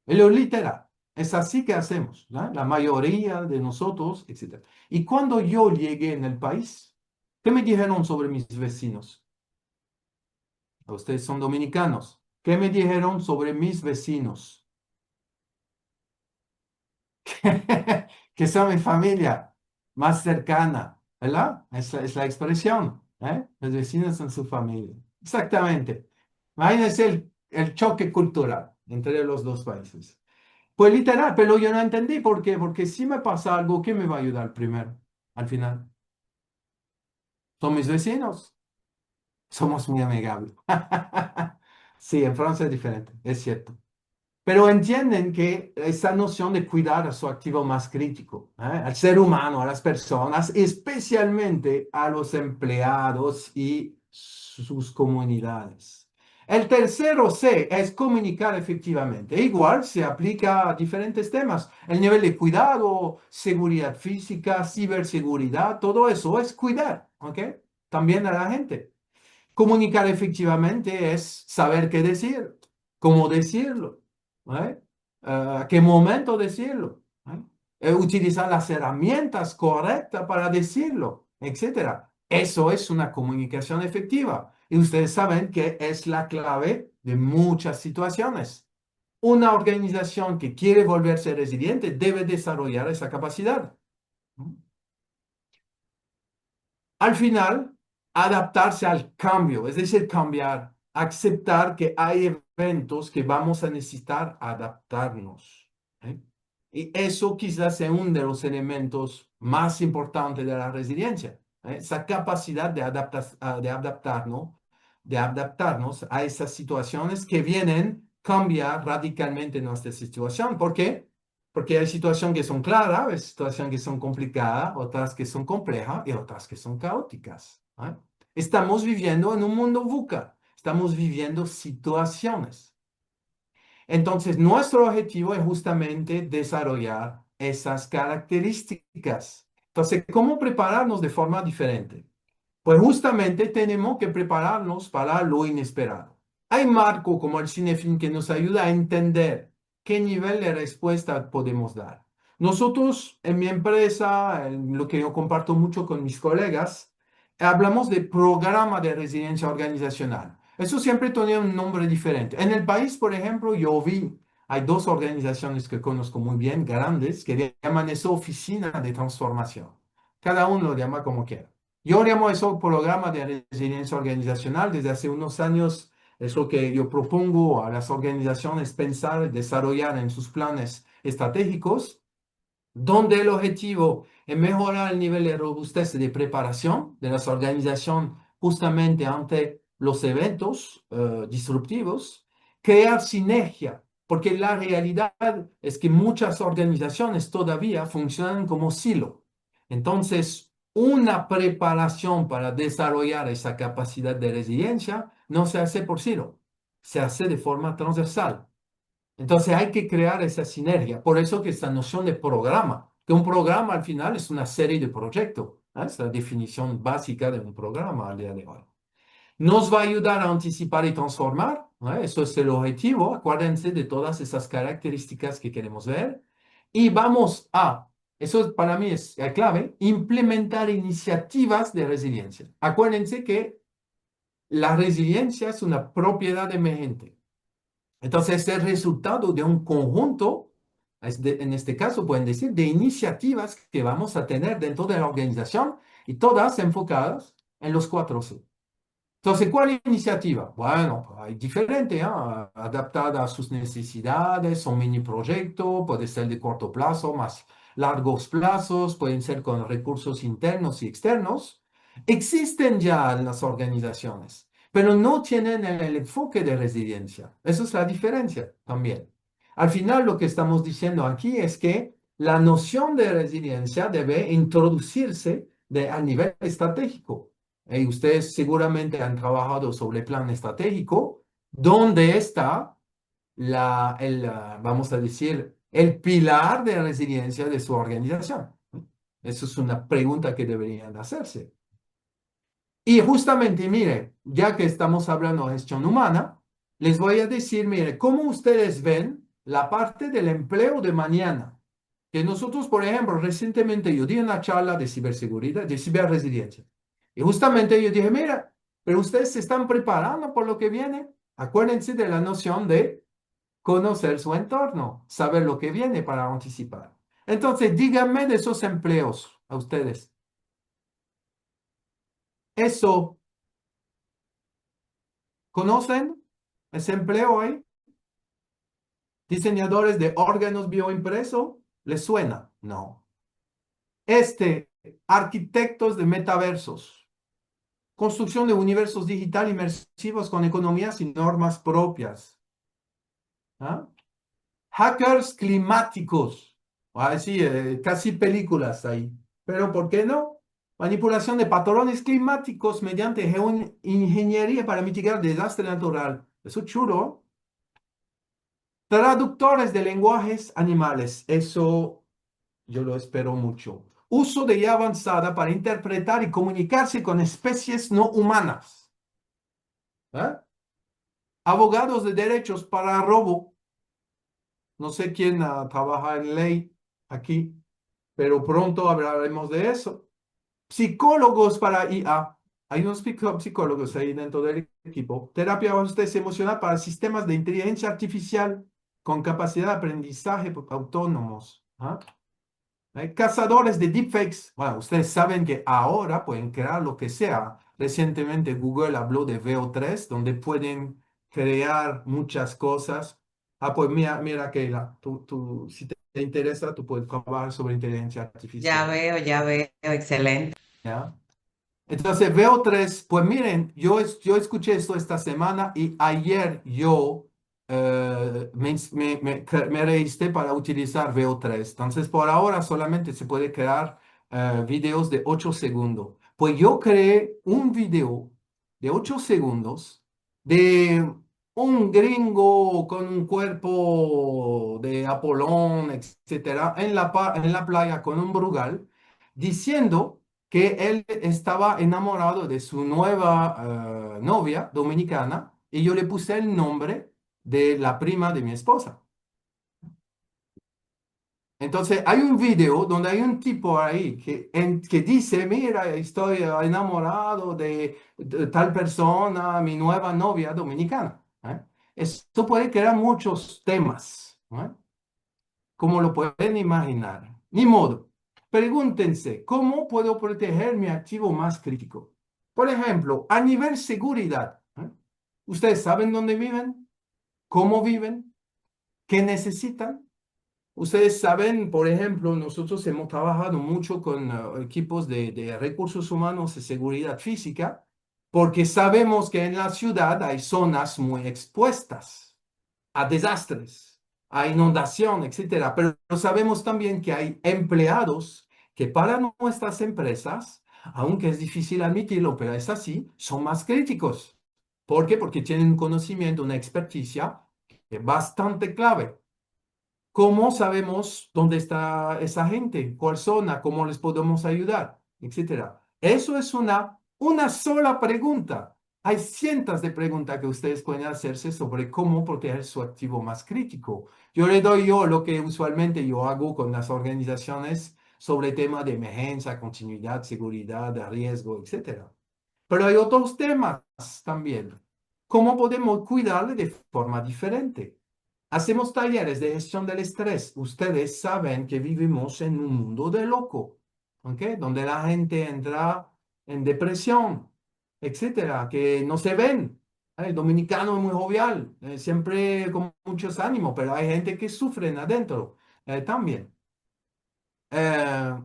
Es lo literal. Es así que hacemos, ¿no? La mayoría de nosotros, etc. Y cuando yo llegué en el país, ¿qué me dijeron sobre mis vecinos? Ustedes son dominicanos. ¿Qué me dijeron sobre mis vecinos? Que son mi familia más cercana, ¿verdad? Es la expresión, ¿eh? Los vecinos son su familia. Exactamente. Imagínense el choque cultural entre los dos países. Pues literal, pero yo no entendí por qué, porque si me pasa algo, ¿quién me va a ayudar primero? Al final, son mis vecinos. Somos muy amigables. Sí, en Francia es diferente, es cierto. Pero entienden que esa noción de cuidar a su activo más crítico, al ser humano, a las personas, especialmente a los empleados y sus comunidades. El tercero C es comunicar efectivamente. Igual se aplica a diferentes temas. El nivel de cuidado, seguridad física, ciberseguridad, todo eso es cuidar, ¿ok? También a la gente. Comunicar efectivamente es saber qué decir, cómo decirlo, ¿eh? A qué momento decirlo, ¿eh? Utilizar las herramientas correctas para decirlo, etcétera. Eso es una comunicación efectiva. Y ustedes saben que es la clave de muchas situaciones. Una organización que quiere volverse resiliente debe desarrollar esa capacidad. Al final, adaptarse al cambio, es decir, cambiar, aceptar que hay eventos que vamos a necesitar adaptarnos. ¿Eh? Y eso quizás sea uno de los elementos más importantes de la resiliencia, esa capacidad de adaptarnos a esas situaciones que vienen a cambiar radicalmente nuestra situación. ¿Por qué? Porque hay situaciones que son claras, hay situaciones que son complicadas, otras que son complejas y otras que son caóticas. Estamos viviendo en un mundo VUCA, estamos viviendo situaciones. Entonces, nuestro objetivo es justamente desarrollar esas características. Entonces, ¿cómo prepararnos de forma diferente? Pues justamente tenemos que prepararnos para lo inesperado. Hay marco como el Cinefin que nos ayuda a entender qué nivel de respuesta podemos dar. Nosotros en mi empresa, en lo que yo comparto mucho con mis colegas, hablamos de programa de resiliencia organizacional. Eso siempre tiene un nombre diferente. En el país, por ejemplo, yo vi, hay dos organizaciones que conozco muy bien, grandes, que llaman eso oficina de transformación. Cada uno lo llama como quiera. Yo llamo eso programa de resiliencia organizacional. Desde hace unos años es lo que yo propongo a las organizaciones pensar y desarrollar en sus planes estratégicos, donde el objetivo es mejorar el nivel de robustez y de preparación de las organizaciones justamente ante los eventos disruptivos, crear sinergia, porque la realidad es que muchas organizaciones todavía funcionan como silo. Entonces, una preparación para desarrollar esa capacidad de resiliencia no se hace por silo, se hace de forma transversal. Entonces hay que crear esa sinergia. Por eso que esta noción de programa, que un programa al final es una serie de proyectos, ¿no? Es la definición básica de un programa al día de hoy. Nos va a ayudar a anticipar y transformar, ¿no? Eso es el objetivo. Acuérdense de todas esas características que queremos ver. Y vamos a, eso para mí es la clave, implementar iniciativas de resiliencia. Acuérdense que la resiliencia es una propiedad emergente. Entonces, es el resultado de un conjunto, en este caso pueden decir, de iniciativas que vamos a tener dentro de la organización y todas enfocadas en los 4C. Entonces, ¿cuál iniciativa? Bueno, hay diferente, ¿ah? Adaptada a sus necesidades, un mini proyecto, puede ser de corto plazo, más largos plazos, pueden ser con recursos internos y externos. Existen ya en las organizaciones, pero no tienen el enfoque de resiliencia. Esa es la diferencia también. Al final, lo que estamos diciendo aquí es que la noción de resiliencia debe introducirse a nivel estratégico. Y ustedes seguramente han trabajado sobre el plan estratégico, donde está vamos a decir, el pilar de resiliencia de su organización. Eso es una pregunta que deberían hacerse. Y justamente, mire, ya que estamos hablando de gestión humana, les voy a decir, mire, cómo ustedes ven la parte del empleo de mañana. Que nosotros, por ejemplo, recientemente yo di una charla de ciberseguridad, de ciberresiliencia. Y justamente yo dije, mira, pero ustedes se están preparando por lo que viene. Acuérdense de la noción de conocer su entorno, saber lo que viene para anticipar. Entonces, díganme de esos empleos a ustedes. ¿Eso conocen? ¿Ese empleo ahí? ¿Diseñadores de órganos bioimpresos? ¿Les suena? No. Arquitectos de metaversos. Construcción de universos digital inmersivos con economías y normas propias. ¿Ah? Hackers climáticos. Sí, casi películas ahí. Pero ¿por qué no? Manipulación de patrones climáticos mediante geoingeniería para mitigar desastre natural. Eso es chulo. Traductores de lenguajes animales. Eso yo lo espero mucho. Uso de IA avanzada para interpretar y comunicarse con especies no humanas. ¿Eh? Abogados de derechos para robo. No sé quién trabaja en ley aquí, pero pronto hablaremos de eso. Psicólogos para IA. Hay unos psicólogos ahí dentro del equipo. Terapia de ajuste emocional para sistemas de inteligencia artificial con capacidad de aprendizaje autónomos. ¿Ah? Cazadores de deepfakes. Bueno, ustedes saben que ahora pueden crear lo que sea. Recientemente Google habló de VO3, donde pueden crear muchas cosas. Pues mira, Keila, si te interesa, tú puedes trabajar sobre inteligencia artificial. Ya veo, excelente. ¿Ya? Entonces, VO3, pues miren, yo escuché esto esta semana y ayer yo me registré para utilizar VO3. Entonces, por ahora solamente se puede crear videos de 8 segundos. Pues yo creé un video de 8 segundos de un gringo con un cuerpo de Apolón, etcétera, en la playa con un brugal, diciendo que él estaba enamorado de su nueva novia dominicana y yo le puse el nombre de la prima de mi esposa. Entonces, hay un video donde hay un tipo ahí que dice, mira, estoy enamorado de tal persona, mi nueva novia dominicana. ¿Eh? Esto puede crear muchos temas, ¿eh? Como lo pueden imaginar. Ni modo. Pregúntense, ¿cómo puedo proteger mi activo más crítico? Por ejemplo, a nivel seguridad. ¿Eh? ¿Ustedes saben dónde viven? ¿Cómo viven? ¿Qué necesitan? Ustedes saben, por ejemplo, nosotros hemos trabajado mucho con equipos de recursos humanos y seguridad física, porque sabemos que en la ciudad hay zonas muy expuestas a desastres, a inundación, etcétera. Pero sabemos también que hay empleados que para nuestras empresas, aunque es difícil admitirlo, pero es así, son más críticos. ¿Por qué? Porque tienen un conocimiento, una experticia bastante clave. ¿Cómo sabemos dónde está esa gente? ¿Cuál zona? ¿Cómo les podemos ayudar? Etcétera. Eso es una sola pregunta. Hay cientos de preguntas que ustedes pueden hacerse sobre cómo proteger su activo más crítico. Yo le doy lo que usualmente yo hago con las organizaciones sobre temas de emergencia, continuidad, seguridad, de riesgo, etcétera. Pero hay otros temas también. ¿Cómo podemos cuidarle de forma diferente? Hacemos talleres de gestión del estrés. Ustedes saben que vivimos en un mundo de loco, ¿ok? Donde la gente entra en depresión, etcétera, que no se ven. El dominicano es muy jovial, siempre con muchos ánimos, pero hay gente que sufre adentro también.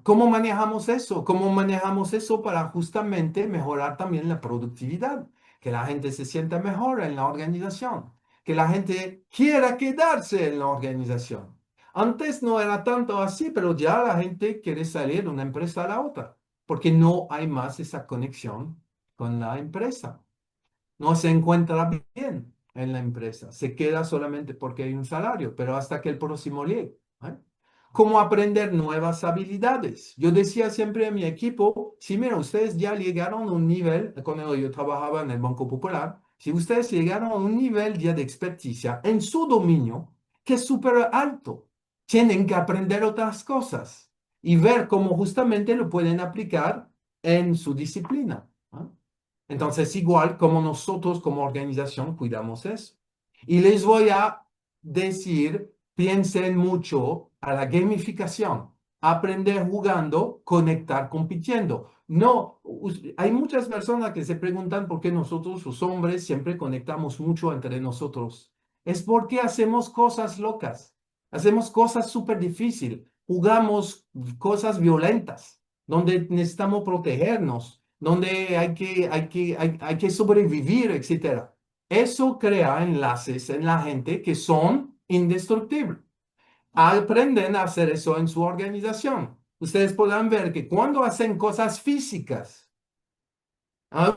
¿Cómo manejamos eso? ¿Cómo manejamos eso para justamente mejorar también la productividad? Que la gente se sienta mejor en la organización, que la gente quiera quedarse en la organización. Antes no era tanto así, pero ya la gente quiere salir de una empresa a la otra, porque no hay más esa conexión con la empresa. No se encuentra bien en la empresa, se queda solamente porque hay un salario, pero hasta que el próximo llegue. ¿Eh? ¿Cómo aprender nuevas habilidades? Yo decía siempre a mi equipo, si mira, ustedes ya llegaron a un nivel, cuando yo trabajaba en el Banco Popular, si ustedes llegaron a un nivel ya de experticia en su dominio, que es súper alto, tienen que aprender otras cosas y ver cómo justamente lo pueden aplicar en su disciplina. ¿Eh? Entonces, igual como nosotros como organización cuidamos eso. Y les voy a decir, piensen mucho a la gamificación. Aprender jugando, conectar compitiendo. No, hay muchas personas que se preguntan por qué nosotros, los hombres, siempre conectamos mucho entre nosotros. Es porque hacemos cosas locas, hacemos cosas súper difíciles, jugamos cosas violentas, donde necesitamos protegernos, donde hay que sobrevivir, etcétera. Eso crea enlaces en la gente que son indestructibles. Aprenden a hacer eso en su organización. Ustedes podrán ver que cuando hacen cosas físicas,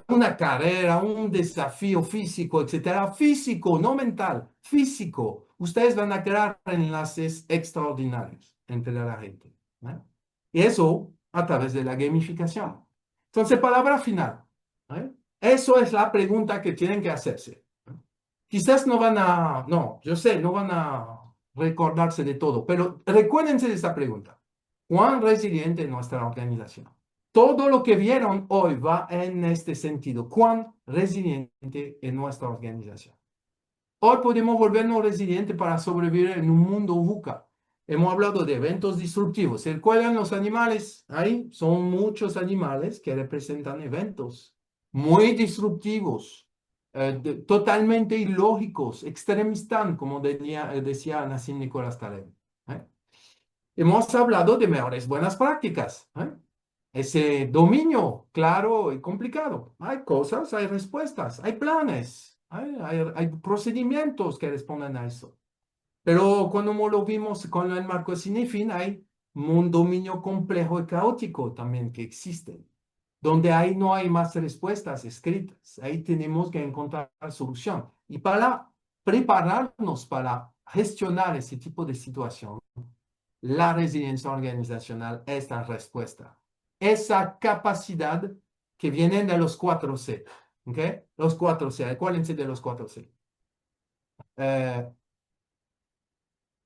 una carrera, un desafío físico, etcétera, físico, no mental, físico, ustedes van a crear enlaces extraordinarios entre la gente. ¿Eh? Y eso a través de la gamificación. Entonces, palabra final. ¿Eh? Eso es la pregunta que tienen que hacerse. Quizás no van a, no, yo sé, no van a recordarse de todo, pero recuérdense de esta pregunta. ¿Cuán resiliente es nuestra organización? Todo lo que vieron hoy va en este sentido. ¿Cuán resiliente es nuestra organización? Hoy podemos volvernos resilientes para sobrevivir en un mundo VUCA. Hemos hablado de eventos disruptivos. ¿Se recuerdan los animales? Ahí son muchos animales que representan eventos muy disruptivos, totalmente ilógicos, extremistas, como decía Nassim Nicolás Taleb. ¿Eh? Hemos hablado de mejores buenas prácticas. Ese dominio claro y complicado. Hay cosas, hay respuestas, hay planes, hay procedimientos que responden a eso. Pero cuando lo vimos con el marco de Cinefin, hay un dominio complejo y caótico también que existe, donde ahí no hay más respuestas escritas. Ahí tenemos que encontrar solución. Y para prepararnos para gestionar ese tipo de situación, la resiliencia organizacional es la respuesta. Esa capacidad que viene de los 4C. ¿Ok? Los 4C. Acuérdense de los 4C.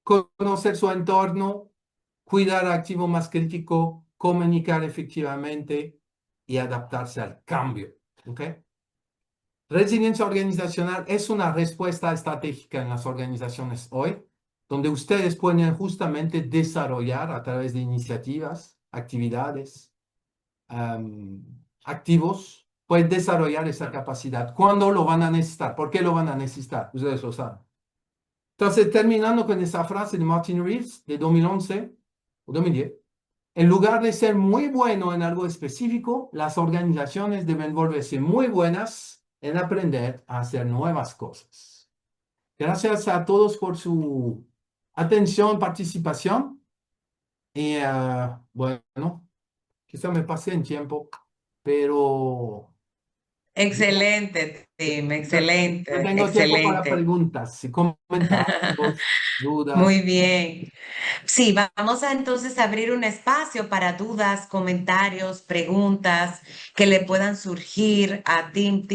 Conocer su entorno, cuidar al activo más crítico, comunicar efectivamente y adaptarse al cambio. ¿Ok? Resiliencia organizacional es una respuesta estratégica en las organizaciones hoy, donde ustedes pueden justamente desarrollar a través de iniciativas, actividades, activos, pueden desarrollar esa capacidad. ¿Cuándo lo van a necesitar? ¿Por qué lo van a necesitar? Ustedes lo saben. Entonces, terminando con esa frase de Martin Reeves de 2011 o 2010, en lugar de ser muy bueno en algo específico, las organizaciones deben volverse muy buenas en aprender a hacer nuevas cosas. Gracias a todos por su atención, participación. Y bueno, quizá me pasé en tiempo, pero Excelente, Tim, yo excelente, tengo tiempo para excelente. preguntas y comentarios, Muy dudas. bien. Sí, vamos a entonces abrir un espacio para dudas, comentarios, preguntas que le puedan surgir a Tim,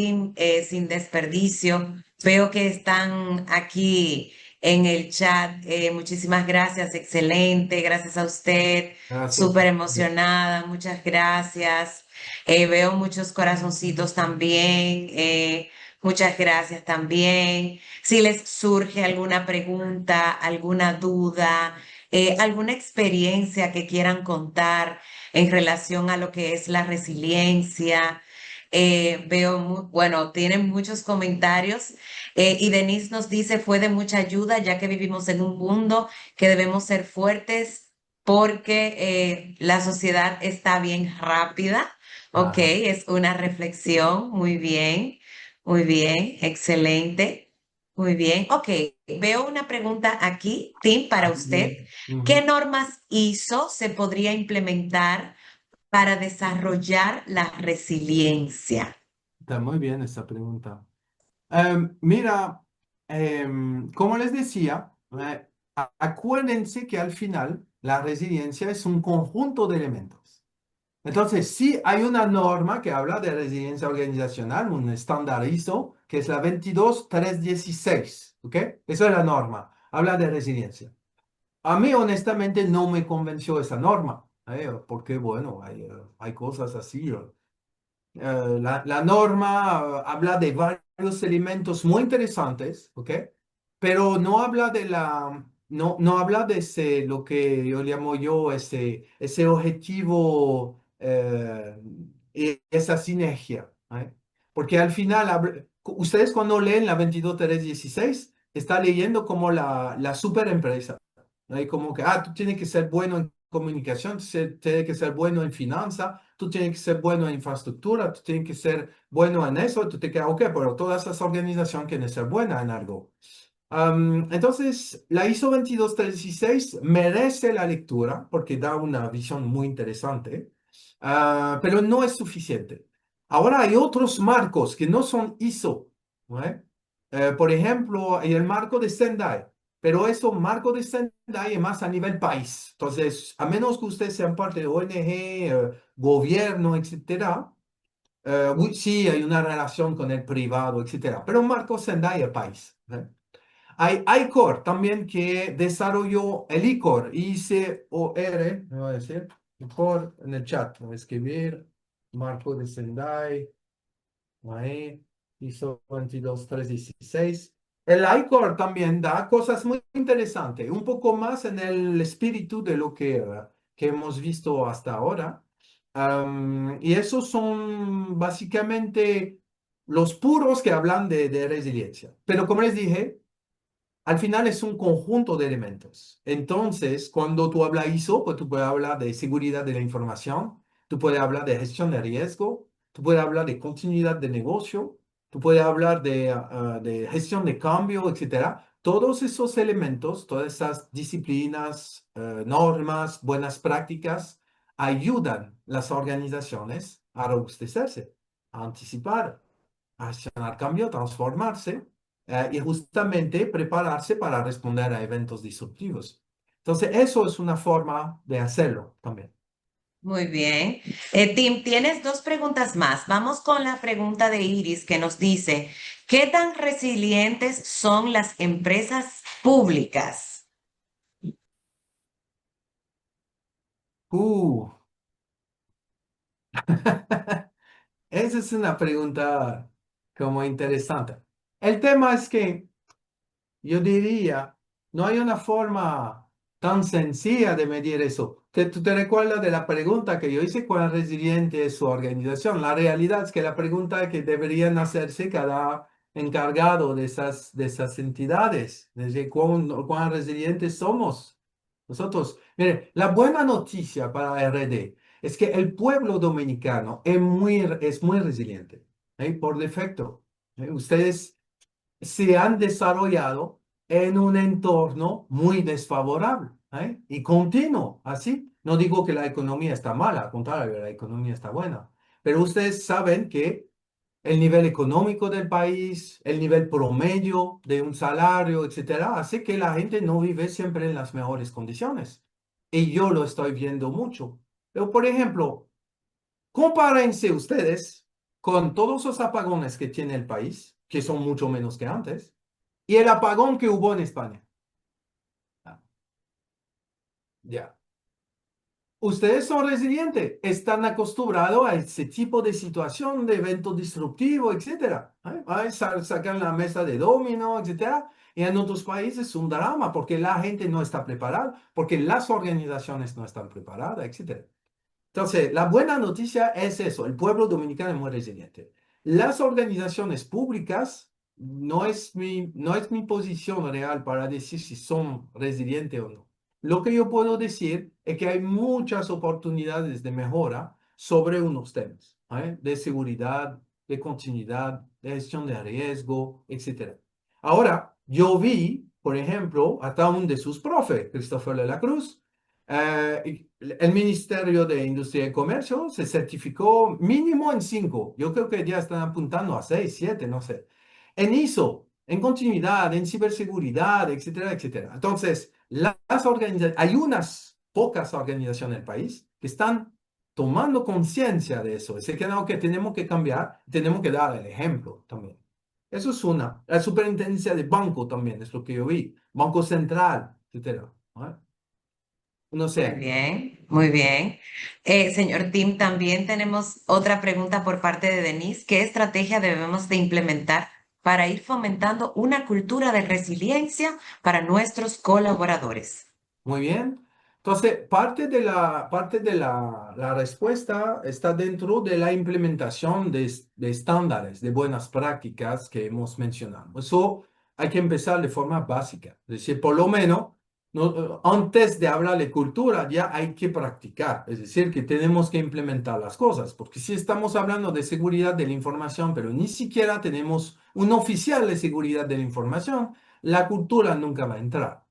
sin desperdicio. Veo que están aquí en el chat. Muchísimas gracias, excelente. Gracias a usted. Gracias. Súper emocionada. Muchas gracias. Veo muchos corazoncitos también. Muchas gracias también. Si les surge alguna pregunta, alguna duda, alguna experiencia que quieran contar en relación a lo que es la resiliencia, veo, bueno, tienen muchos comentarios y Denise nos dice, fue de mucha ayuda ya que vivimos en un mundo que debemos ser fuertes porque la sociedad está bien rápida. Ok, Ajá. es una reflexión, muy bien, excelente. Muy bien. Ok, veo una pregunta aquí, Tim, para usted. ¿Qué Ujú. normas ISO se podría implementar para desarrollar la resiliencia? Está muy bien esa pregunta. Mira, como les decía, acuérdense que al final la resiliencia es un conjunto de elementos. Entonces, sí hay una norma que habla de resiliencia organizacional, un estándar ISO, que es la 22316, ¿ok? Esa es la norma, habla de resiliencia. A mí, honestamente, no me convenció esa norma, porque, bueno, hay cosas así. La norma habla de varios elementos muy interesantes, ¿ok? Pero no habla no habla de lo que yo llamo ese objetivo y esa sinergia, ¿eh? Porque al final, ustedes cuando leen la 22316, está leyendo como la superempresa, ¿no? Y como que, tú tienes que ser bueno en comunicación, tienes que ser bueno en finanzas, tú tienes que ser bueno en infraestructura, tú tienes que ser bueno en eso, tú te quedas, ok, pero todas esas organizaciones quieren ser buenas en algo. Entonces, la ISO 22316 merece la lectura porque da una visión muy interesante, pero no es suficiente. Ahora hay otros marcos que no son ISO, ¿no? Por ejemplo, hay el marco de Sendai, pero eso marco de Sendai es más a nivel país. Entonces, a menos que ustedes sean parte de ONG, gobierno, etcétera, sí hay una relación con el privado, etcétera, pero marco Sendai es país. Hay ICOR también que desarrolló el ICOR, I-C-O-R, me va a decir, ICOR en el chat, voy a escribir, Marco de Sendai, ahí, ISO 22316. El ICOR también da cosas muy interesantes, un poco más en el espíritu de lo que hemos visto hasta ahora. Y esos son básicamente los puros que hablan de resiliencia. Pero como les dije, al final es un conjunto de elementos. Entonces, cuando tú hablas ISO, pues tú puedes hablar de seguridad de la información, tú puedes hablar de gestión de riesgo, tú puedes hablar de continuidad de negocio, tú puedes hablar de gestión de cambio, etcétera. Todos esos elementos, todas esas disciplinas, normas, buenas prácticas, ayudan las organizaciones a robustecerse, a anticipar, a gestionar cambio, a transformarse y justamente prepararse para responder a eventos disruptivos. Entonces, eso es una forma de hacerlo también. Muy bien. Tim, tienes dos preguntas más. Vamos con la pregunta de Iris que nos dice, ¿qué tan resilientes son las empresas públicas? Uh, esa es una pregunta como interesante. El tema es que yo diría, no hay una forma tan sencilla de medir eso. ¿Tú te recuerdas de la pregunta que yo hice? ¿Cuán resiliente es su organización? La realidad es que la pregunta que deberían hacerse cada encargado de esas entidades, es decir, cuán resilientes somos nosotros. Mire, la buena noticia para RD es que el pueblo dominicano es muy resiliente, por defecto. Ustedes se han desarrollado en un entorno muy desfavorable, y continuo, así. No digo que la economía está mala, al contrario, la economía está buena, pero ustedes saben que el nivel económico del país, el nivel promedio de un salario, etcétera, hace que la gente no vive siempre en las mejores condiciones. Y yo lo estoy viendo mucho. Pero, por ejemplo, compárense ustedes con todos los apagones que tiene el país, que son mucho menos que antes, y el apagón que hubo en España. Ah, ya. Ustedes son resilientes, están acostumbrados a ese tipo de situación, de evento disruptivo, etcétera. Sacan la mesa de dominó, etcétera. Y en otros países es un drama porque la gente no está preparada, porque las organizaciones no están preparadas, etcétera. Entonces, la buena noticia es eso, el pueblo dominicano es muy resiliente. Las organizaciones públicas no es mi posición real para decir si son resilientes o no. Lo que yo puedo decir es que hay muchas oportunidades de mejora sobre unos temas, de seguridad, de continuidad, de gestión de riesgo, etc. Ahora, yo vi, por ejemplo, hasta un de sus profes, Christopher de la Cruz, el Ministerio de Industria y Comercio se certificó mínimo en 5. Yo creo que ya están apuntando a 6, 7, no sé. En ISO, en continuidad, en ciberseguridad, etcétera, etcétera. Entonces, hay unas pocas organizaciones en el país que están tomando conciencia de eso. Es que no, que tenemos que cambiar, tenemos que dar el ejemplo también. Eso es una. La superintendencia de banco también, es lo que yo vi. Banco Central, etcétera. No Muy sé. bien, muy bien. Señor Tim, también tenemos otra pregunta por parte de Denise. ¿Qué estrategia debemos de implementar para ir fomentando una cultura de resiliencia para nuestros colaboradores? Muy bien. Entonces, parte de la respuesta está dentro de la implementación de estándares, de buenas prácticas que hemos mencionado. Eso hay que empezar de forma básica. Es decir, por lo menos, antes de hablar de cultura, ya hay que practicar. Es decir, que tenemos que implementar las cosas. Porque si estamos hablando de seguridad de la información, pero ni siquiera tenemos un oficial de seguridad de la información, la cultura nunca va a entrar.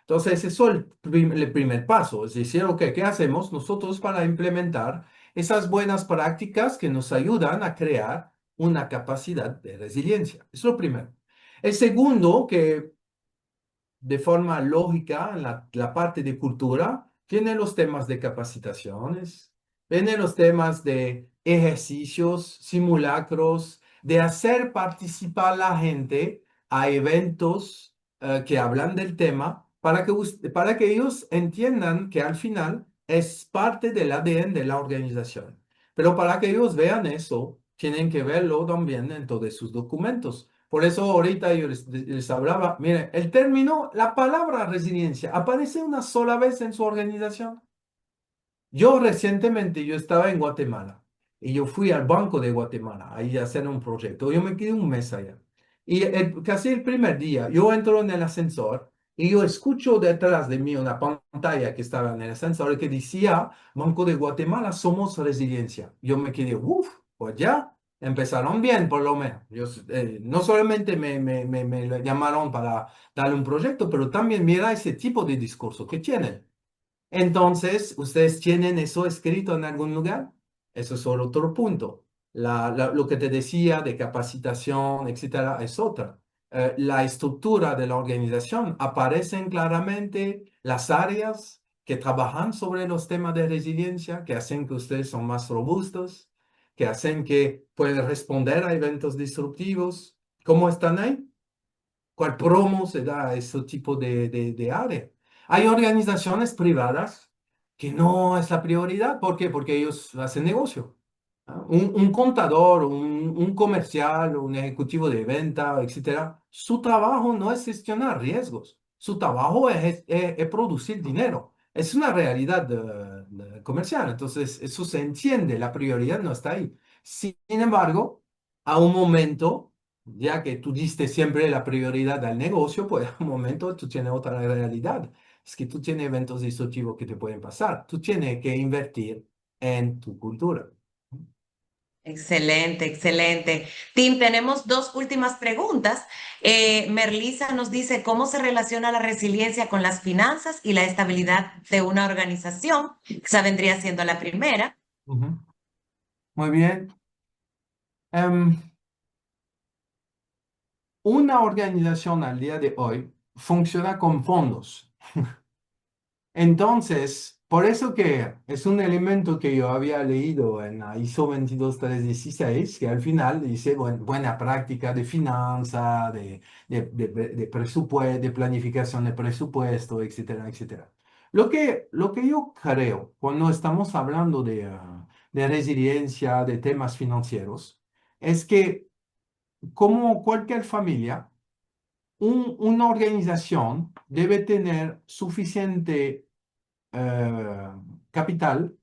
Entonces, eso es el primer paso, es decir, ok, ¿qué hacemos nosotros para implementar esas buenas prácticas que nos ayudan a crear una capacidad de resiliencia? Es lo primero. El segundo, que de forma lógica, la parte de cultura, tiene los temas de capacitaciones, tiene los temas de ejercicios, simulacros, de hacer participar a la gente a eventos que hablan del tema para que ellos entiendan que al final es parte del ADN de la organización. Pero para que ellos vean eso, tienen que verlo también dentro de sus documentos. Por eso ahorita yo les hablaba, mire, el término, la palabra resiliencia aparece una sola vez en su organización. Yo recientemente, yo estaba en Guatemala y yo fui al Banco de Guatemala ahí a hacer un proyecto. Yo me quedé un mes allá. Y casi el primer día, yo entro en el ascensor y yo escucho detrás de mí una pantalla que estaba en el ascensor que decía, Banco de Guatemala, somos resiliencia. Yo me quedé, uff, pues ya, empezaron bien por lo menos. No solamente me llamaron para darle un proyecto, pero también mira ese tipo de discurso que tienen. Entonces, ¿ustedes tienen eso escrito en algún lugar? Eso es solo otro punto. Lo que te decía de capacitación, etcétera, es otra. la estructura de la organización, aparecen claramente las áreas que trabajan sobre los temas de resiliencia, que hacen que ustedes son más robustos, que hacen que pueden responder a eventos disruptivos. ¿Cómo están ahí? ¿Cuál promo se da a ese tipo de área? Hay organizaciones privadas que no es la prioridad. ¿Por qué? Porque ellos hacen negocio. Un contador, un comercial, un ejecutivo de venta, etcétera, su trabajo no es gestionar riesgos. Su trabajo es producir dinero. Es una realidad comercial. Entonces, eso se entiende. La prioridad no está ahí. Sin embargo, a un momento, ya que tú diste siempre la prioridad al negocio, pues a un momento tú tienes otra realidad. Es que tú tienes eventos destructivos que te pueden pasar. Tú tienes que invertir en tu cultura. Excelente, excelente. Tim, tenemos dos últimas preguntas. Merlisa nos dice cómo se relaciona la resiliencia con las finanzas y la estabilidad de una organización. Esa vendría siendo la primera. Ujú. Muy bien. Una organización al día de hoy funciona con fondos. Entonces, por eso que es un elemento que yo había leído en la ISO 22316, que al final dice buena práctica de finanza, de presupuesto, de planificación de presupuesto, etcétera, etcétera. Lo que yo creo cuando estamos hablando de resiliencia, de temas financieros, es que como cualquier familia, una organización debe tener suficiente capital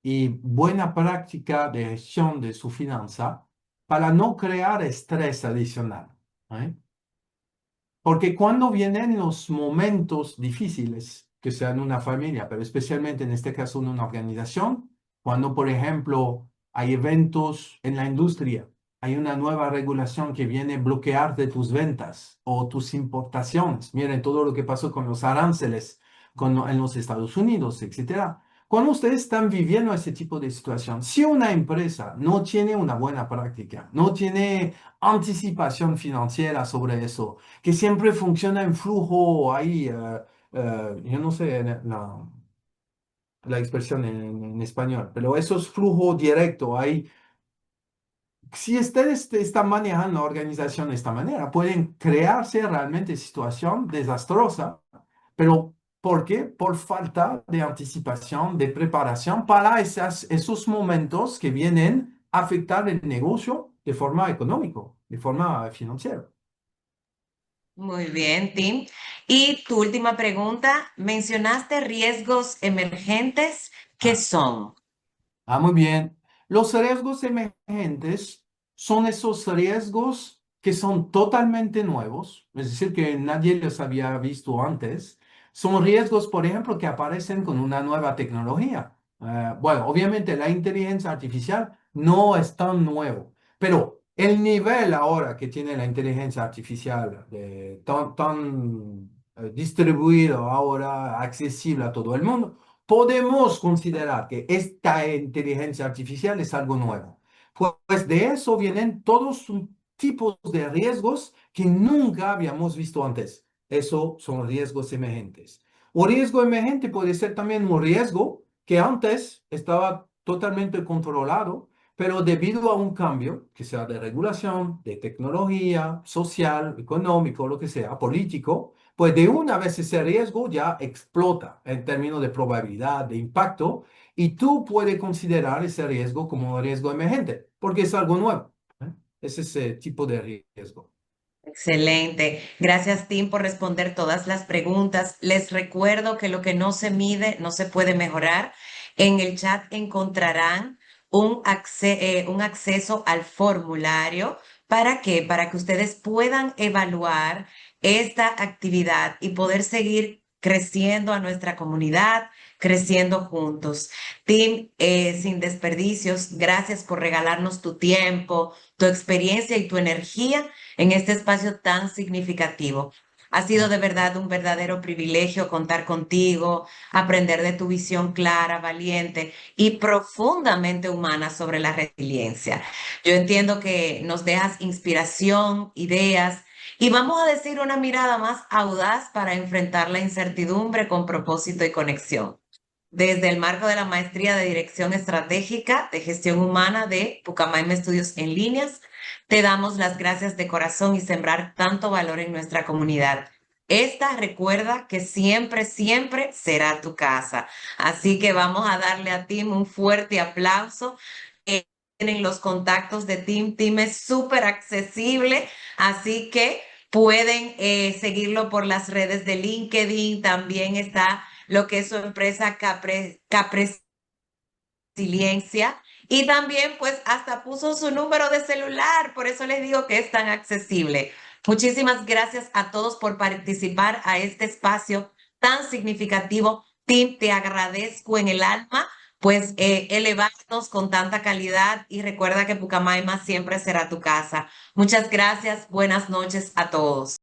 y buena práctica de gestión de su finanza para no crear estrés adicional. ¿Eh? Porque cuando vienen los momentos difíciles, que sea en una familia, pero especialmente en este caso en una organización, cuando, por ejemplo, hay eventos en la industria, hay una nueva regulación que viene a bloquear de tus ventas o tus importaciones. Miren todo lo que pasó con los aranceles en los Estados Unidos, etcétera. Cuando ustedes están viviendo ese tipo de situación, si una empresa no tiene una buena práctica, no tiene anticipación financiera sobre eso, que siempre funciona en flujo ahí, yo no sé la expresión en español, pero eso es flujo directo ahí. Si ustedes están manejando la organización de esta manera, pueden crearse realmente situación desastrosa, pero ¿por qué? Por falta de anticipación, de preparación para esos momentos que vienen a afectar el negocio de forma económica, de forma financiera. Muy bien, Tim. Y tu última pregunta, mencionaste riesgos emergentes. ¿Qué son? Muy bien. Los riesgos emergentes son esos riesgos que son totalmente nuevos, es decir, que nadie los había visto antes. Son riesgos, por ejemplo, que aparecen con una nueva tecnología. Bueno, obviamente la inteligencia artificial no es tan nuevo, pero el nivel ahora que tiene la inteligencia artificial tan distribuido ahora, accesible a todo el mundo, podemos considerar que esta inteligencia artificial es algo nuevo. Pues de eso vienen todos tipos de riesgos que nunca habíamos visto antes. Eso son riesgos emergentes. Un riesgo emergente puede ser también un riesgo que antes estaba totalmente controlado, pero debido a un cambio, que sea de regulación, de tecnología, social, económico, lo que sea, político, pues de una vez ese riesgo ya explota en términos de probabilidad, de impacto, y tú puedes considerar ese riesgo como un riesgo emergente, porque es algo nuevo. ¿Eh? Es ese tipo de riesgo. Excelente. Gracias, Tim, por responder todas las preguntas. Les recuerdo que lo que no se mide no se puede mejorar. En el chat encontrarán un acceso al formulario. ¿Para qué? Para que ustedes puedan evaluar esta actividad y poder seguir creciendo a nuestra comunidad, creciendo juntos. Tim, sin desperdicios, gracias por regalarnos tu tiempo, tu experiencia y tu energía en este espacio tan significativo. Ha sido de verdad un verdadero privilegio contar contigo, aprender de tu visión clara, valiente y profundamente humana sobre la resiliencia. Yo entiendo que nos dejas inspiración, ideas Y vamos a decir una mirada más audaz para enfrentar la incertidumbre con propósito y conexión. Desde el marco de la Maestría de Dirección Estratégica de Gestión Humana de Pucamaima Estudios en Líneas, te damos las gracias de corazón y sembrar tanto valor en nuestra comunidad. Esta recuerda que siempre, siempre será tu casa. Así que vamos a darle a Tim un fuerte aplauso. Tienen los contactos de Tim. Tim es súper accesible, así que pueden seguirlo por las redes de LinkedIn. También está lo que es su empresa Resiliencia. Y también pues hasta puso su número de celular, por eso les digo que es tan accesible. Muchísimas gracias a todos por participar a este espacio tan significativo. Tim, te agradezco en el alma, pues elevarnos con tanta calidad y recuerda que Pucamaima siempre será tu casa. Muchas gracias, buenas noches a todos.